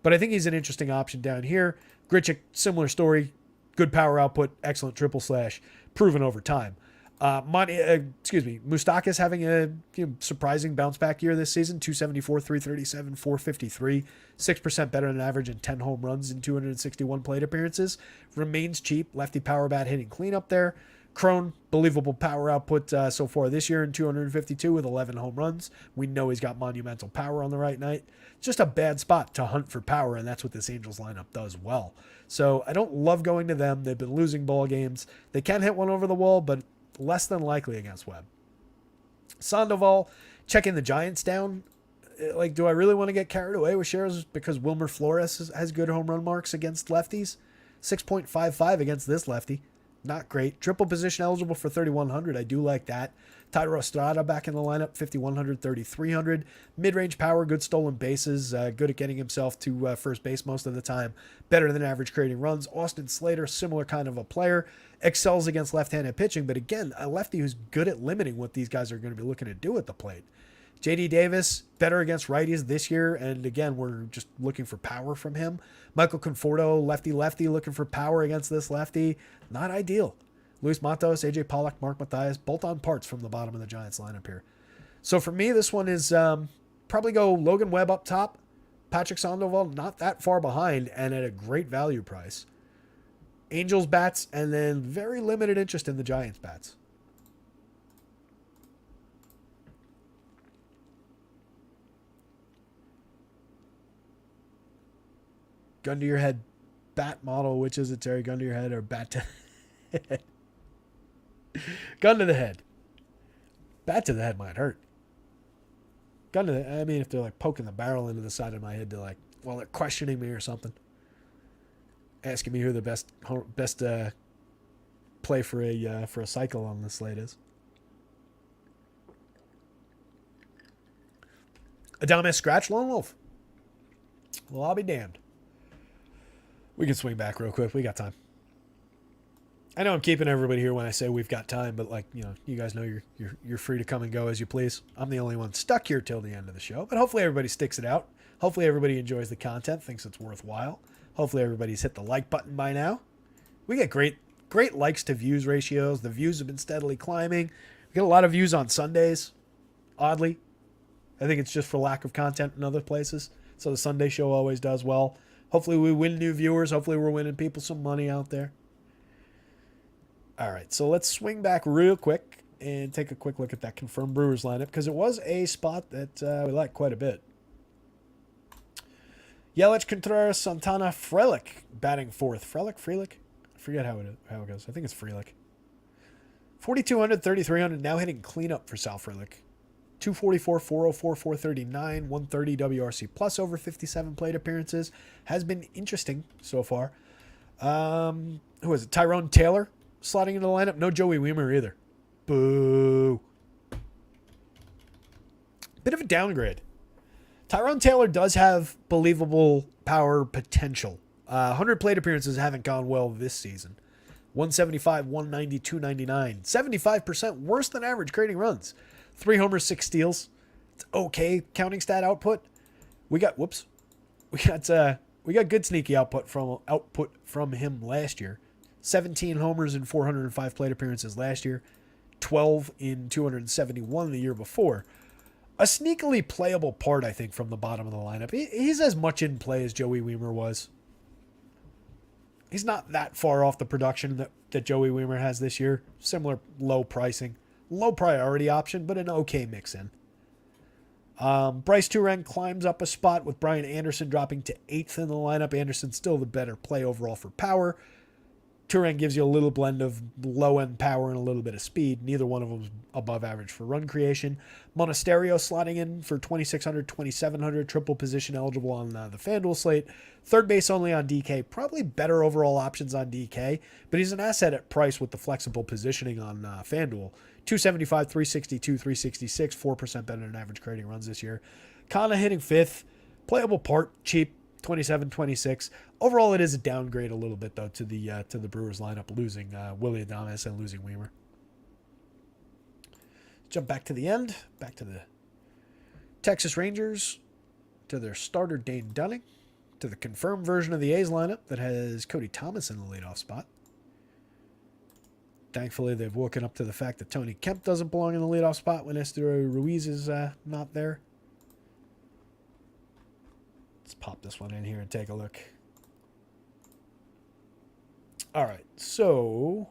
But I think he's an interesting option down here. Grichuk, similar story. Good power output, excellent triple slash, proven over time. Moustakas having a surprising bounce back year this season. 274, 337, 453, 6% better than average and 10 home runs in 261 plate appearances. Remains cheap. Lefty power bat hitting clean up there. Cron, believable power output so far this year in 252 with 11 home runs. We know he's got monumental power on the right night. Just a bad spot to hunt for power, and that's what this Angels lineup does well. So I don't love going to them. They've been losing ball games. They can hit one over the wall, but less than likely against Webb. Sandoval, checking the Giants down. Like, do I really want to get carried away with shares because Wilmer Flores has good home run marks against lefties? 6.55 against this lefty. Not great. Triple position eligible for 3,100. I do like that. Tyro Estrada back in the lineup, 5,100, 3,300. Mid-range power, good stolen bases, good at getting himself to first base most of the time. Better than average creating runs. Austin Slater, similar kind of a player. Excels against left-handed pitching, but again, a lefty who's good at limiting what these guys are going to be looking to do at the plate. J.D. Davis, better against righties this year, and again, we're just looking for power from him. Michael Conforto, lefty-lefty, looking for power against this lefty. Not ideal. Luis Matos, A.J. Pollock, Mark Mathias, bolt-on parts from the bottom of the Giants lineup here. So for me, this one is probably go Logan Webb up top, Patrick Sandoval not that far behind, and at a great value price. Angels bats, and then very limited interest in the Giants bats. Gun to your head bat model, which is it, Terry? Gun to your head or bat to head? Gun to the head. Bat to the head might hurt. Gun to the, I mean, if they're like poking the barrel into the side of my head, they're like, well, they're questioning me or something. Asking me who the best play for a cycle on the slate is. Adames Scratch Lone Wolf. Well, I'll be damned. We can swing back real quick. We got time. I know I'm keeping everybody here when I say we've got time, but you guys know you're free to come and go as you please. I'm the only one stuck here till the end of the show, but hopefully everybody sticks it out. Hopefully everybody enjoys the content, thinks it's worthwhile. Hopefully everybody's hit the like button by now. We get great likes to views ratios. The views have been steadily climbing. We get a lot of views on Sundays, oddly. I think it's just for lack of content in other places. So the Sunday show always does well. Hopefully we win new viewers. Hopefully we're winning people some money out there. All right, so let's swing back real quick and take a quick look at that confirmed Brewers lineup because it was a spot that we like quite a bit. Yelich, Contreras, Santana, Frelick batting fourth. Frelick? I forget how it goes. I think it's Frelick. 4,200, 3,300, now hitting cleanup for Sal Frelick. 244, 404, 439, 130 WRC plus over 57 plate appearances. Has been interesting so far. Who is it? Tyrone Taylor slotting into the lineup. No Joey Wiemer either. Boo. Bit of a downgrade. Tyrone Taylor does have believable power potential. 100 plate appearances haven't gone well this season. 175, 190, 299. 75% worse than average creating runs. 3 homers, 6 steals. It's okay counting stat output. We got good sneaky output from him last year. 17 homers in 405 plate appearances last year. 12 in 271 the year before. A sneakily playable part, I think, from the bottom of the lineup. He's as much in play as Joey Wiemer was. He's not that far off the production that Joey Wiemer has this year. Similar low pricing. Low priority option, but an okay mix-in. Bryce Turang climbs up a spot with Brian Anderson dropping to 8th in the lineup. Anderson's still the better play overall for power. Turang gives you a little blend of low-end power and a little bit of speed. Neither one of them is above average for run creation. Monasterio slotting in for 2,600, 2,700, triple position eligible on the FanDuel slate. Third base only on DK. Probably better overall options on DK, but he's an asset at price with the flexible positioning on FanDuel. 275, 362, 366, 4% better than average creating runs this year. Kana hitting 5th. Playable part, cheap. 27, 26. Overall, it is a downgrade a little bit, though, to the Brewers lineup, losing Willy Adames and losing Wiemer. Jump back to the end, back to the Texas Rangers, to their starter Dane Dunning, to the confirmed version of the A's lineup that has Cody Thomas in the leadoff spot. Thankfully, they've woken up to the fact that Tony Kemp doesn't belong in the leadoff spot when Esteury Ruiz is not there. Let's pop this one in here and take a look. All right, so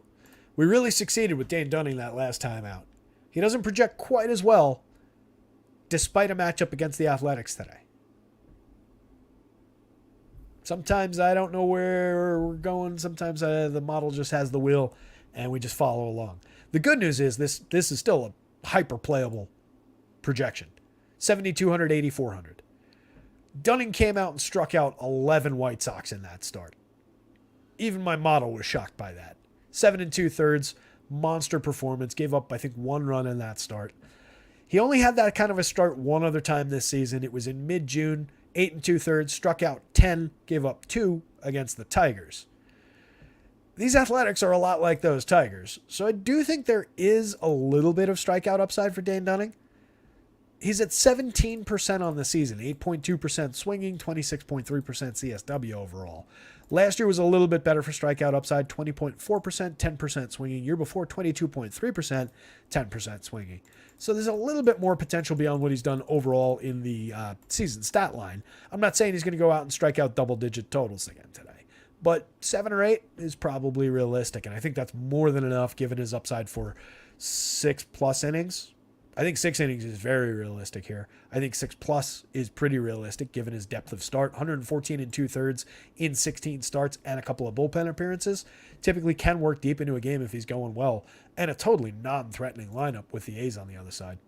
we really succeeded with Dane Dunning that last time out. He doesn't project quite as well despite a matchup against the Athletics today. Sometimes I don't know where we're going. Sometimes the model just has the wheel and we just follow along. The good news is this is still a hyper playable projection. 7,200, 8,400. Dunning came out and struck out 11 White Sox in that start. Even my model was shocked by that. 7 2/3, monster performance. Gave up, I think, 1 run in that start. He only had that kind of a start one other time this season. It was in mid-June, 8 2/3, struck out 10, gave up 2 against the Tigers. These Athletics are a lot like those Tigers, so I do think there is a little bit of strikeout upside for Dane Dunning. He's at 17% on the season, 8.2% swinging, 26.3% CSW overall. Last year was a little bit better for strikeout upside, 20.4%, 10% swinging. Year before, 22.3%, 10% swinging. So there's a little bit more potential beyond what he's done overall in the season stat line. I'm not saying he's going to go out and strike out double-digit totals again today, but 7 or 8 is probably realistic, and I think that's more than enough given his upside for 6+ innings. I think 6 innings is very realistic here. I think 6+ is pretty realistic given his depth of start. 114 2/3 in 16 starts and a couple of bullpen appearances. Typically can work deep into a game if he's going well. And a totally non-threatening lineup with the A's on the other side.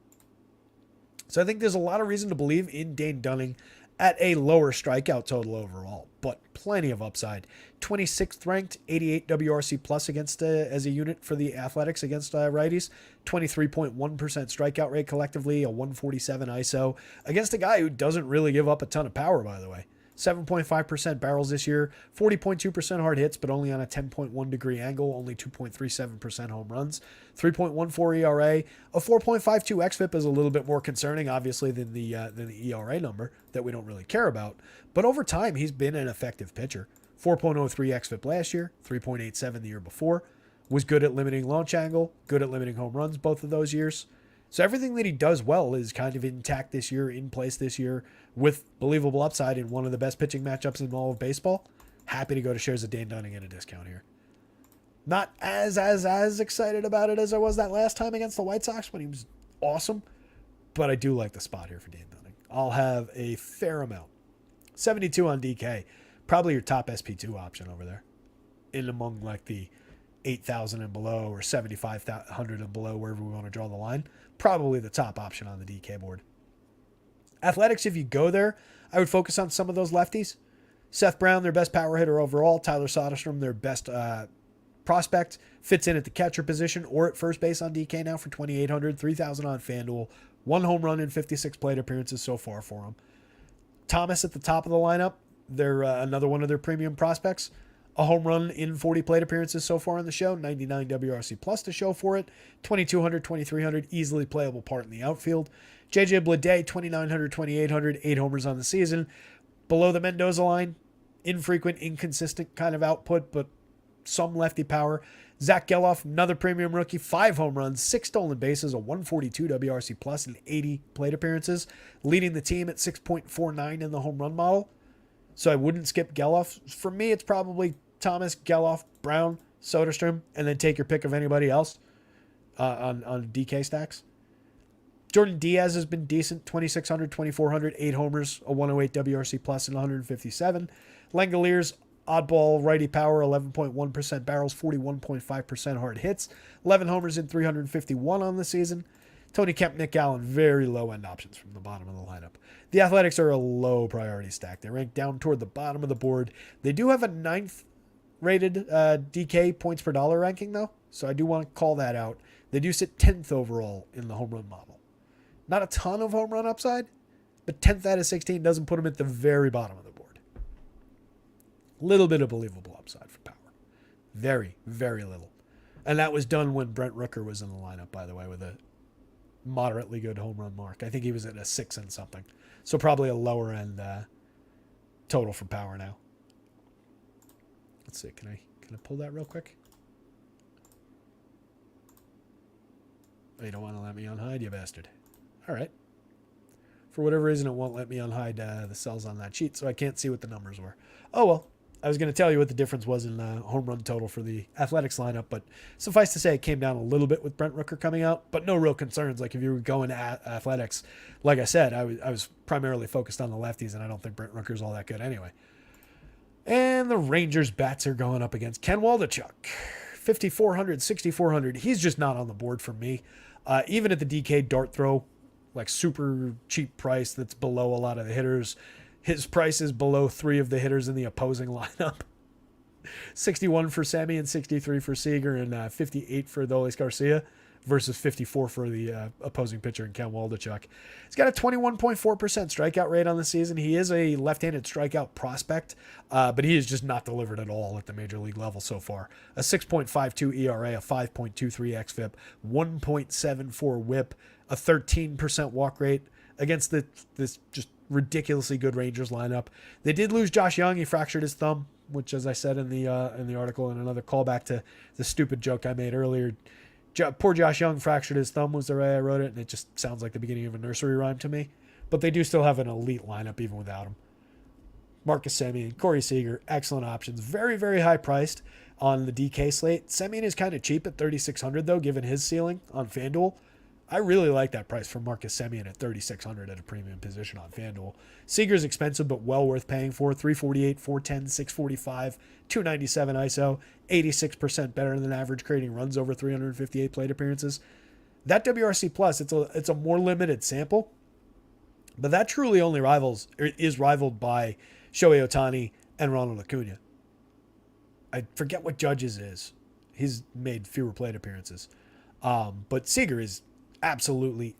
So I think there's a lot of reason to believe in Dane Dunning at a lower strikeout total overall, but plenty of upside. 26th ranked, 88 WRC plus against as a unit for the Athletics against righties. 23.1% strikeout rate collectively, a 147 ISO against a guy who doesn't really give up a ton of power, by the way. 7.5% barrels this year, 40.2% hard hits, but only on a 10.1 degree angle, only 2.37% home runs, 3.14 ERA, a 4.52 xFIP is a little bit more concerning, obviously, than the ERA number that we don't really care about. But over time, he's been an effective pitcher. 4.03 xFIP last year, 3.87 the year before. Was good at limiting launch angle, good at limiting home runs both of those years. So everything that he does well is kind of intact this year, in place this year, with believable upside in one of the best pitching matchups in all of baseball. Happy to go to shares of Dan Dunning at a discount here. Not as excited about it as I was that last time against the White Sox when he was awesome, but I do like the spot here for Dan Dunning. I'll have a fair amount. 72 on DK, probably your top SP2 option over there, in among like the 8,000 and below or 7,500 and below, wherever we want to draw the line. Probably the top option on the DK board. Athletics, if you go there, I would focus on some of those lefties. Seth Brown, their best power hitter overall. Tyler Soderstrom, their best prospect, fits in at the catcher position or at first base on DK now for 2,800, 3,000 on FanDuel. 1 home run in 56 plate appearances so far for him. Thomas at the top of the lineup. They're another one of their premium prospects. A home run in 40 plate appearances so far on the show. 99 WRC plus to show for it. 2,200, 2,300, easily playable part in the outfield. JJ Bleday, 2,900, 2,800, 8 homers on the season. Below the Mendoza line, infrequent, inconsistent kind of output, but some lefty power. Zach Geloff, another premium rookie, 5 home runs, 6 stolen bases, a 142 WRC plus, and 80 plate appearances, leading the team at 6.49 in the home run model. So I wouldn't skip Geloff. For me, it's probably Thomas, Geloff, Brown, Soderstrom, and then take your pick of anybody else on DK stacks. Jordan Diaz has been decent, 2,600, 2,400, 8 homers, a 108 WRC plus, and 157. Langoliers, oddball righty power, 11.1% barrels, 41.5% hard hits, 11 homers in 351 on the season. Tony Kemp, Nick Allen, very low-end options from the bottom of the lineup. The Athletics are a low priority stack. They rank down toward the bottom of the board. They do have a 9th rated DK points per dollar ranking, though, so I do want to call that out. They do sit 10th overall in the home run model. Not a ton of home run upside, but 10th out of 16 doesn't put them at the very bottom of the board. Little bit of believable upside for power. Very, very little. And that was done when Brent Rooker was in the lineup, by the way, with a moderately good home run mark. I think he was at a 6 and something. So probably a lower end total for power now. Let's see. Can I pull that real quick? Oh, you don't want to let me unhide, you bastard. All right. For whatever reason, it won't let me unhide the cells on that sheet, so I can't see what the numbers were. Oh, well. I was going to tell you what the difference was in home run total for the Athletics lineup, but suffice to say it came down a little bit with Brent Rooker coming out, but no real concerns. Like if you were going at Athletics, like I said, I was primarily focused on the lefties, and I don't think Brent Rooker's all that good anyway. And the Rangers bats are going up against Ken Waldichuk. 5,400, 6,400. He's just not on the board for me. Even at the DK dart throw, like super cheap price that's below a lot of the hitters, his price is below 3 of the hitters in the opposing lineup. 61 for Semien and 63 for Seager and 58 for Adolis Garcia versus 54 for the opposing pitcher in Ken Waldichuk. He's got a 21.4% strikeout rate on the season. He is a left-handed strikeout prospect, but he has just not delivered at all at the major league level so far. A 6.52 ERA, a 5.23 xFIP, 1.74 WHIP, a 13% walk rate against this just ridiculously good Rangers lineup. They did lose Josh Young. He fractured his thumb, which, as I said in the article, and another callback to the stupid joke I made earlier, poor Josh Young fractured his thumb was the way I wrote it, and it just sounds like the beginning of a nursery rhyme to me. But they do still have an elite lineup even without him. Marcus Semien, Corey Seager, excellent options. Very, very high priced on the DK slate. Semien is kind of cheap at $3,600 though, given his ceiling on FanDuel. I really like that price for Marcus Semien at $3,600 at a premium position on FanDuel. Seager's expensive, but well worth paying for. 348, 410, 645, 297 ISO, 86% better than average, creating runs over 358 plate appearances. That WRC plus, it's a more limited sample, but that truly only is rivaled by Shohei Ohtani and Ronald Acuna. I forget what Judge's is. He's made fewer plate appearances. But Seager is absolutely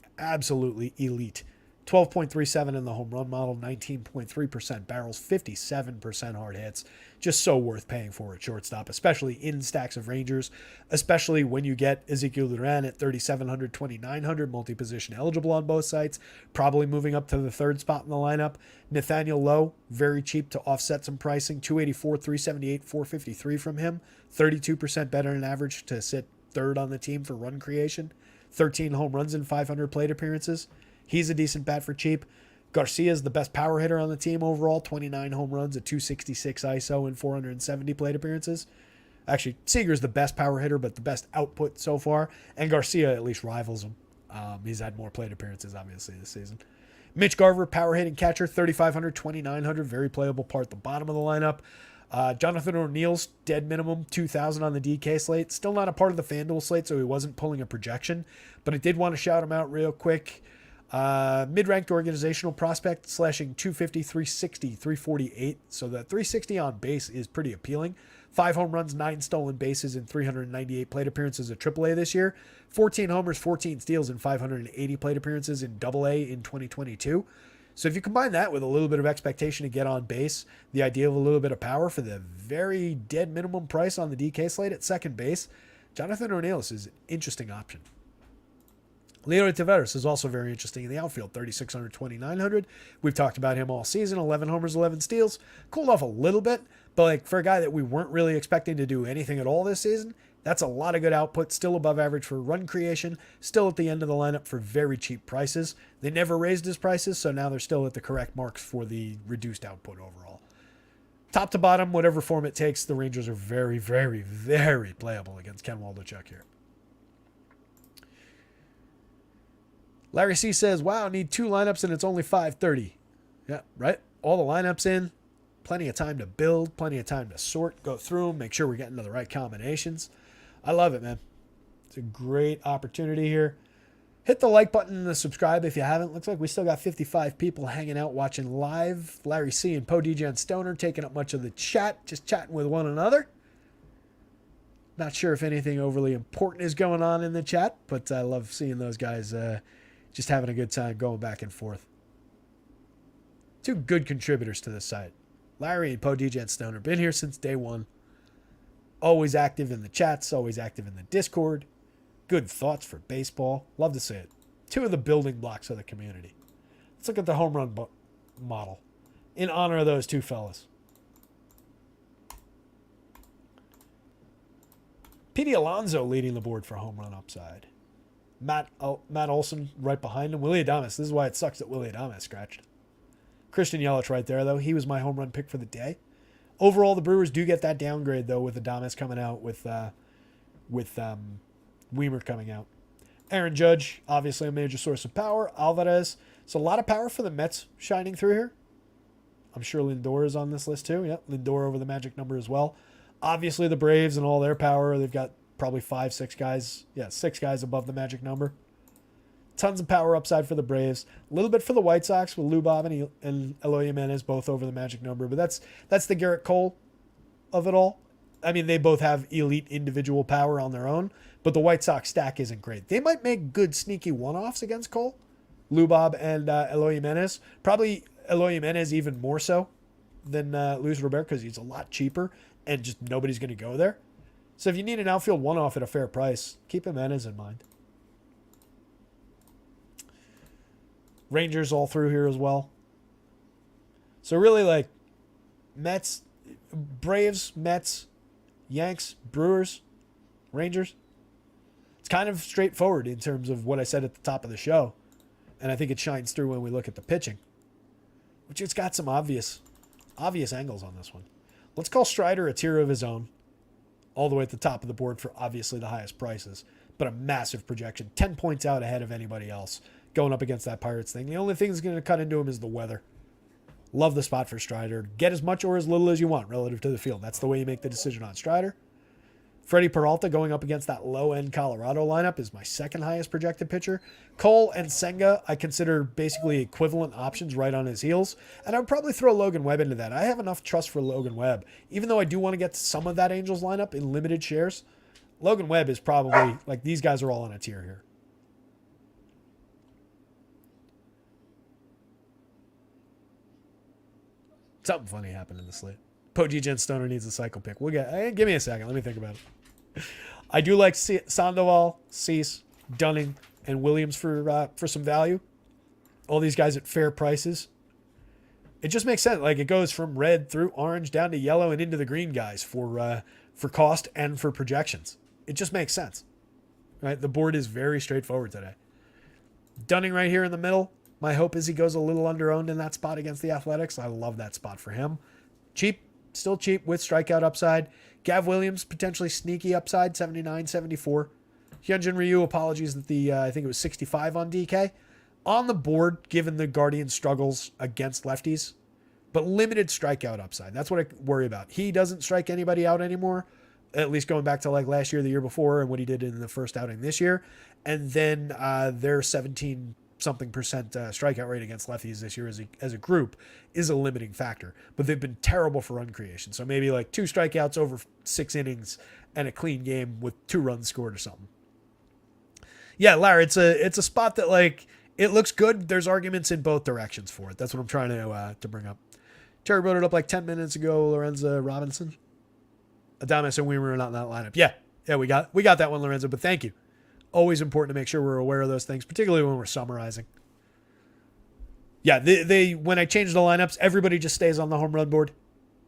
elite 12.37 in the home run model, 19.3% barrels, 57% hard hits. Just so worth paying for at shortstop, especially in stacks of Rangers, especially when you get Ezekiel Duran at 3,700, 2,900, multi-position eligible on both sites, probably moving up to the third spot in the lineup. Nathaniel Lowe, very cheap to offset some pricing, 284, 378, 453 from him, 32% better than average to sit third on the team for run creation, 13 home runs in 500 plate appearances. He's a decent bat for cheap. Garcia is the best power hitter on the team overall, 29 home runs, a 266 ISO in 470 plate appearances. Actually, Seager's the best power hitter, but the best output so far, and Garcia at least rivals him. He's had more plate appearances, obviously, this season. Mitch Garver, power hitting catcher, 3,500, 2,900, very playable part at the bottom of the lineup. Jonathan O'Neal's dead minimum, 2,000 on the DK slate. Still not a part of the FanDuel slate, so he wasn't pulling a projection, but I did want to shout him out real quick. Mid-ranked organizational prospect, slashing 250, 360, 348. So that 360 on base is pretty appealing. 5 home runs, 9 stolen bases in 398 plate appearances at AAA this year. 14 homers, 14 steals in 580 plate appearances in AA in 2022. So if you combine that with a little bit of expectation to get on base, the idea of a little bit of power for the very dead minimum price on the DK slate at second base, Jonathan O'Neal is an interesting option. Leody Taveras is also very interesting in the outfield, 3,600, 2,900. We've talked about him all season, 11 homers, 11 steals. Cooled off a little bit, but like for a guy that we weren't really expecting to do anything at all this season, that's a lot of good output, still above average for run creation, still at the end of the lineup for very cheap prices. They never raised his prices, so now they're still at the correct marks for the reduced output overall. Top to bottom, whatever form it takes, the Rangers are very, very, very playable against Ken Waldichuk here. Larry C says, wow, need 2 lineups and it's only 5:30. Yeah, right? All the lineups in. Plenty of time to build. Plenty of time to sort. Go through them. Make sure we're getting to the right combinations. I love it, man. It's a great opportunity here. Hit the like button and the subscribe if you haven't. Looks like we still got 55 people hanging out watching live. Larry C and Poe DJ and Stoner taking up much of the chat. Just chatting with one another. Not sure if anything overly important is going on in the chat, but I love seeing those guys just having a good time going back and forth. 2 good contributors to this site. Larry and Poe DJ and Stoner. Been here since day one. Always active in the chats. Always active in the Discord. Good thoughts for baseball. Love to see it. 2 of the building blocks of the community. Let's look at the home run model. In honor of those 2 fellas. Petey Alonso leading the board for home run upside. Matt Olson right behind him. Willy Adames. This is why it sucks that Willy Adames scratched. Christian Yelich right there, though. He was my home run pick for the day. Overall, the Brewers do get that downgrade, though, with Adames coming out, with Weimer coming out. Aaron Judge, obviously a major source of power. Alvarez. It's a lot of power for the Mets shining through here. I'm sure Lindor is on this list, too. Yep, Lindor over the magic number as well. Obviously, the Braves and all their power. They've got probably 5, 6 guys. Yeah, 6 guys above the magic number. Tons of power upside for the Braves. A little bit for the White Sox with Lubov and Eloy Jimenez both over the magic number. But that's the Garrett Cole of it all. I mean, they both have elite individual power on their own. But the White Sox stack isn't great. They might make good sneaky one-offs against Cole. Lubov and Eloy Jimenez. Probably Eloy Jimenez even more so than Luis Robert because he's a lot cheaper. And just nobody's going to go there. So if you need an outfield one-off at a fair price, keep Jimenez in mind. Rangers all through here as well. So really like Mets, Braves, Mets, Yanks, Brewers, Rangers. It's kind of straightforward in terms of what I said at the top of the show. And I think it shines through when we look at the pitching. Which it's got some obvious angles on this one. Let's call Strider a tier of his own. All the way at the top of the board for obviously the highest prices. But a massive projection. 10 points out ahead of anybody else going up against that Pirates thing. The only thing that's going to cut into him is the weather. Love the spot for Strider. Get as much or as little as you want relative to the field. That's the way you make the decision on Strider. Freddie Peralta going up against that low-end Colorado lineup is my second highest projected pitcher. Cole and Senga I consider basically equivalent options right on his heels. And I would probably throw Logan Webb into that. I have enough trust for Logan Webb. Even though I do want to get some of that Angels lineup in limited shares, Logan Webb is probably, like, these guys are all on a tier here. Something funny happened in the slate. Pogegen Stoner needs a cycle pick. We'll get. Give me a second. Let me think about it. I do like Sandoval, Cease, Dunning, and Williams for some value. All these guys at fair prices. It just makes sense. Like, it goes from red through orange down to yellow and into the green guys for cost and for projections. It just makes sense. Right? The board is very straightforward today. Dunning right here in the middle. My hope is he goes a little under-owned in that spot against the Athletics. I love that spot for him. Cheap, still cheap with strikeout upside. Gav Williams, potentially sneaky upside, 79, 74. Hyunjin Ryu, apologies that I think it was 65 on DK. On the board, given the Guardians' struggles against lefties, but limited strikeout upside. That's what I worry about. He doesn't strike anybody out anymore, at least going back to like last year, the year before, and what he did in the first outing this year. And then their 17-something percent strikeout rate against lefties this year as a group is a limiting factor. But they've been terrible for run creation. So maybe like 2 strikeouts over 6 innings and a clean game with 2 runs scored or something. Yeah, Larry, it's a spot that, like, it looks good. There's arguments in both directions for it. That's what I'm trying to bring up. Terry brought it up like 10 minutes ago. Lorenzo Robinson. Adames and Weimer are not in that lineup. Yeah, we got that one, Lorenzo, but thank you. Always important to make sure we're aware of those things, particularly when we're summarizing. Yeah, they when I change the lineups, everybody just stays on the home run board.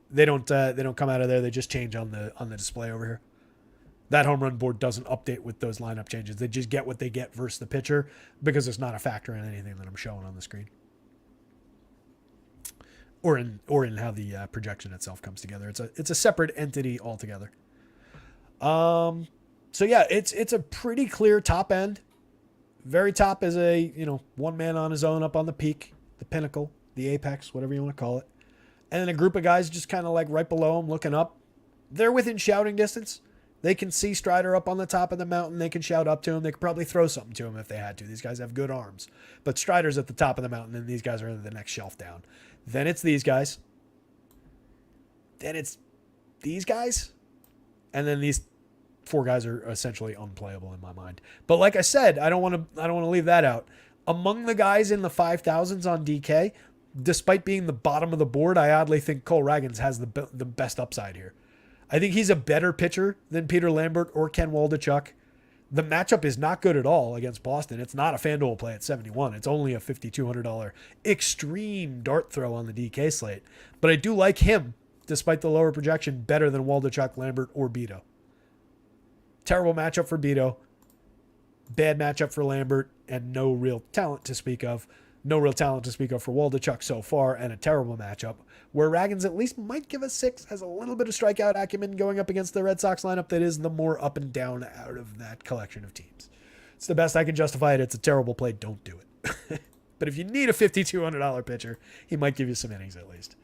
They don't come out of there. They just change on the display over here. That home run board doesn't update with those lineup changes. They just get what they get versus the pitcher because it's not a factor in anything that I'm showing on the screen. Or in how the projection itself comes together. It's a separate entity altogether. So yeah, it's a pretty clear top end. Very top is a, one man on his own up on the peak, the pinnacle, the apex, whatever you want to call it. And then a group of guys just kind of like right below him looking up. They're within shouting distance. They can see Strider up on the top of the mountain. They can shout up to him. They could probably throw something to him if they had to. These guys have good arms. But Strider's at the top of the mountain, and these guys are in the next shelf down. Then it's these guys. Then it's these guys. And then these 4 guys are essentially unplayable in my mind. But like I said, I don't want to leave that out. Among the guys in the 5,000s on DK, despite being the bottom of the board, I oddly think Cole Ragans has the best upside here. I think he's a better pitcher than Peter Lambert or Ken Waldichuk. The matchup is not good at all against Boston. It's not a FanDuel play at 71. It's only a $5,200 extreme dart throw on the DK slate. But I do like him, despite the lower projection, better than Waldichuk, Lambert, or Beto. Terrible matchup for Beto. Bad matchup for Lambert, and no real talent to speak of. No real talent to speak of for Waldichuk so far, and a terrible matchup where Ragans at least might give us 6, has a little bit of strikeout acumen going up against the Red Sox lineup that is the more up and down out of that collection of teams. It's the best I can justify it. It's a terrible play. Don't do it. But if you need a $5,200 pitcher, he might give you some innings at least.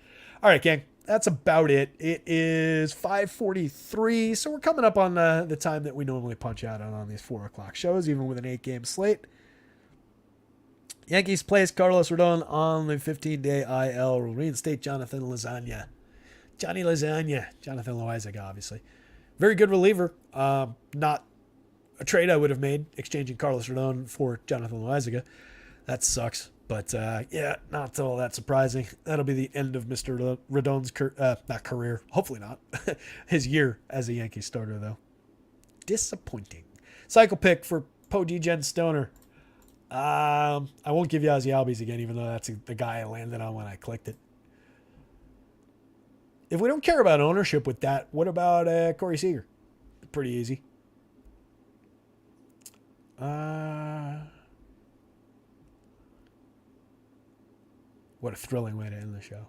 All right, gang, that's about it. It is 5:43, so we're coming up on the time that we normally punch out on these 4 o'clock shows, even with an 8-game slate. Yankees plays Carlos Rodon on the 15-day IL. Will reinstate Jonathan Lasagna. Johnny Lasagna. Jonathan Loaizaga, obviously. Very good reliever. Not a trade I would have made, exchanging Carlos Rodon for Jonathan Loaizaga. That sucks. But, yeah, not all that surprising. That'll be the end of Mr. Rodon's not career. Hopefully not. His year as a Yankee starter, though. Disappointing. Cycle pick for Pogegen Stoner. I won't give you Ozzy Albies again, even though that's the guy I landed on when I clicked it. If we don't care about ownership with that, what about Corey Seager? Pretty easy. What a thrilling way to end the show.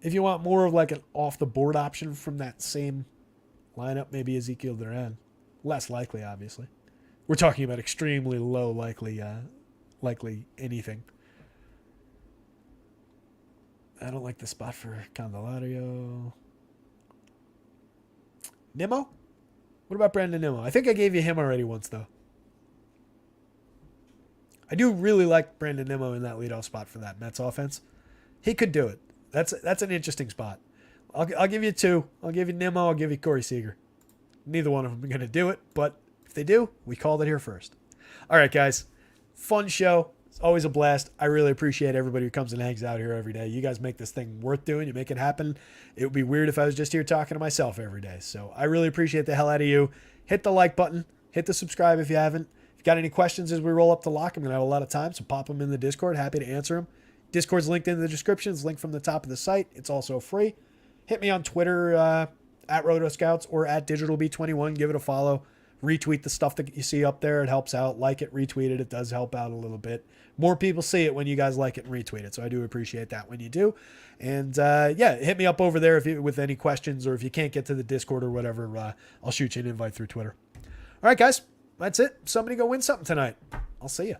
If you want more of like an off-the-board option from that same lineup, maybe Ezekiel Duran. Less likely, obviously. We're talking about extremely low likely anything. I don't like the spot for Candelario. Nimmo? What about Brandon Nimmo? I think I gave you him already once, though. I do really like Brandon Nimmo in that leadoff spot for that Mets offense. He could do it. That's an interesting spot. I'll give you 2. I'll give you Nimmo. I'll give you Corey Seager. Neither one of them are going to do it, but if they do, we called it here first. All right, guys. Fun show. It's always a blast. I really appreciate everybody who comes and hangs out here every day. You guys make this thing worth doing. You make it happen. It would be weird if I was just here talking to myself every day. So I really appreciate the hell out of you. Hit the like button. Hit the subscribe if you haven't. If you got any questions as we roll up the lock, I'm going to have a lot of time, so pop them in the Discord. Happy to answer them. Discord's linked in the description. It's linked from the top of the site. It's also free. Hit me on Twitter at rotoscouts or at digitalb21. Give it a follow. Retweet the stuff that you see up there. It helps out. Like it, retweet it. It does help out a little bit. More people see it when you guys like it and retweet it. So I do appreciate that when you do. And yeah, hit me up over there with any questions, or if you can't get to the Discord or whatever, I'll shoot you an invite through Twitter. All right, guys, that's it. Somebody go win something tonight. I'll see you.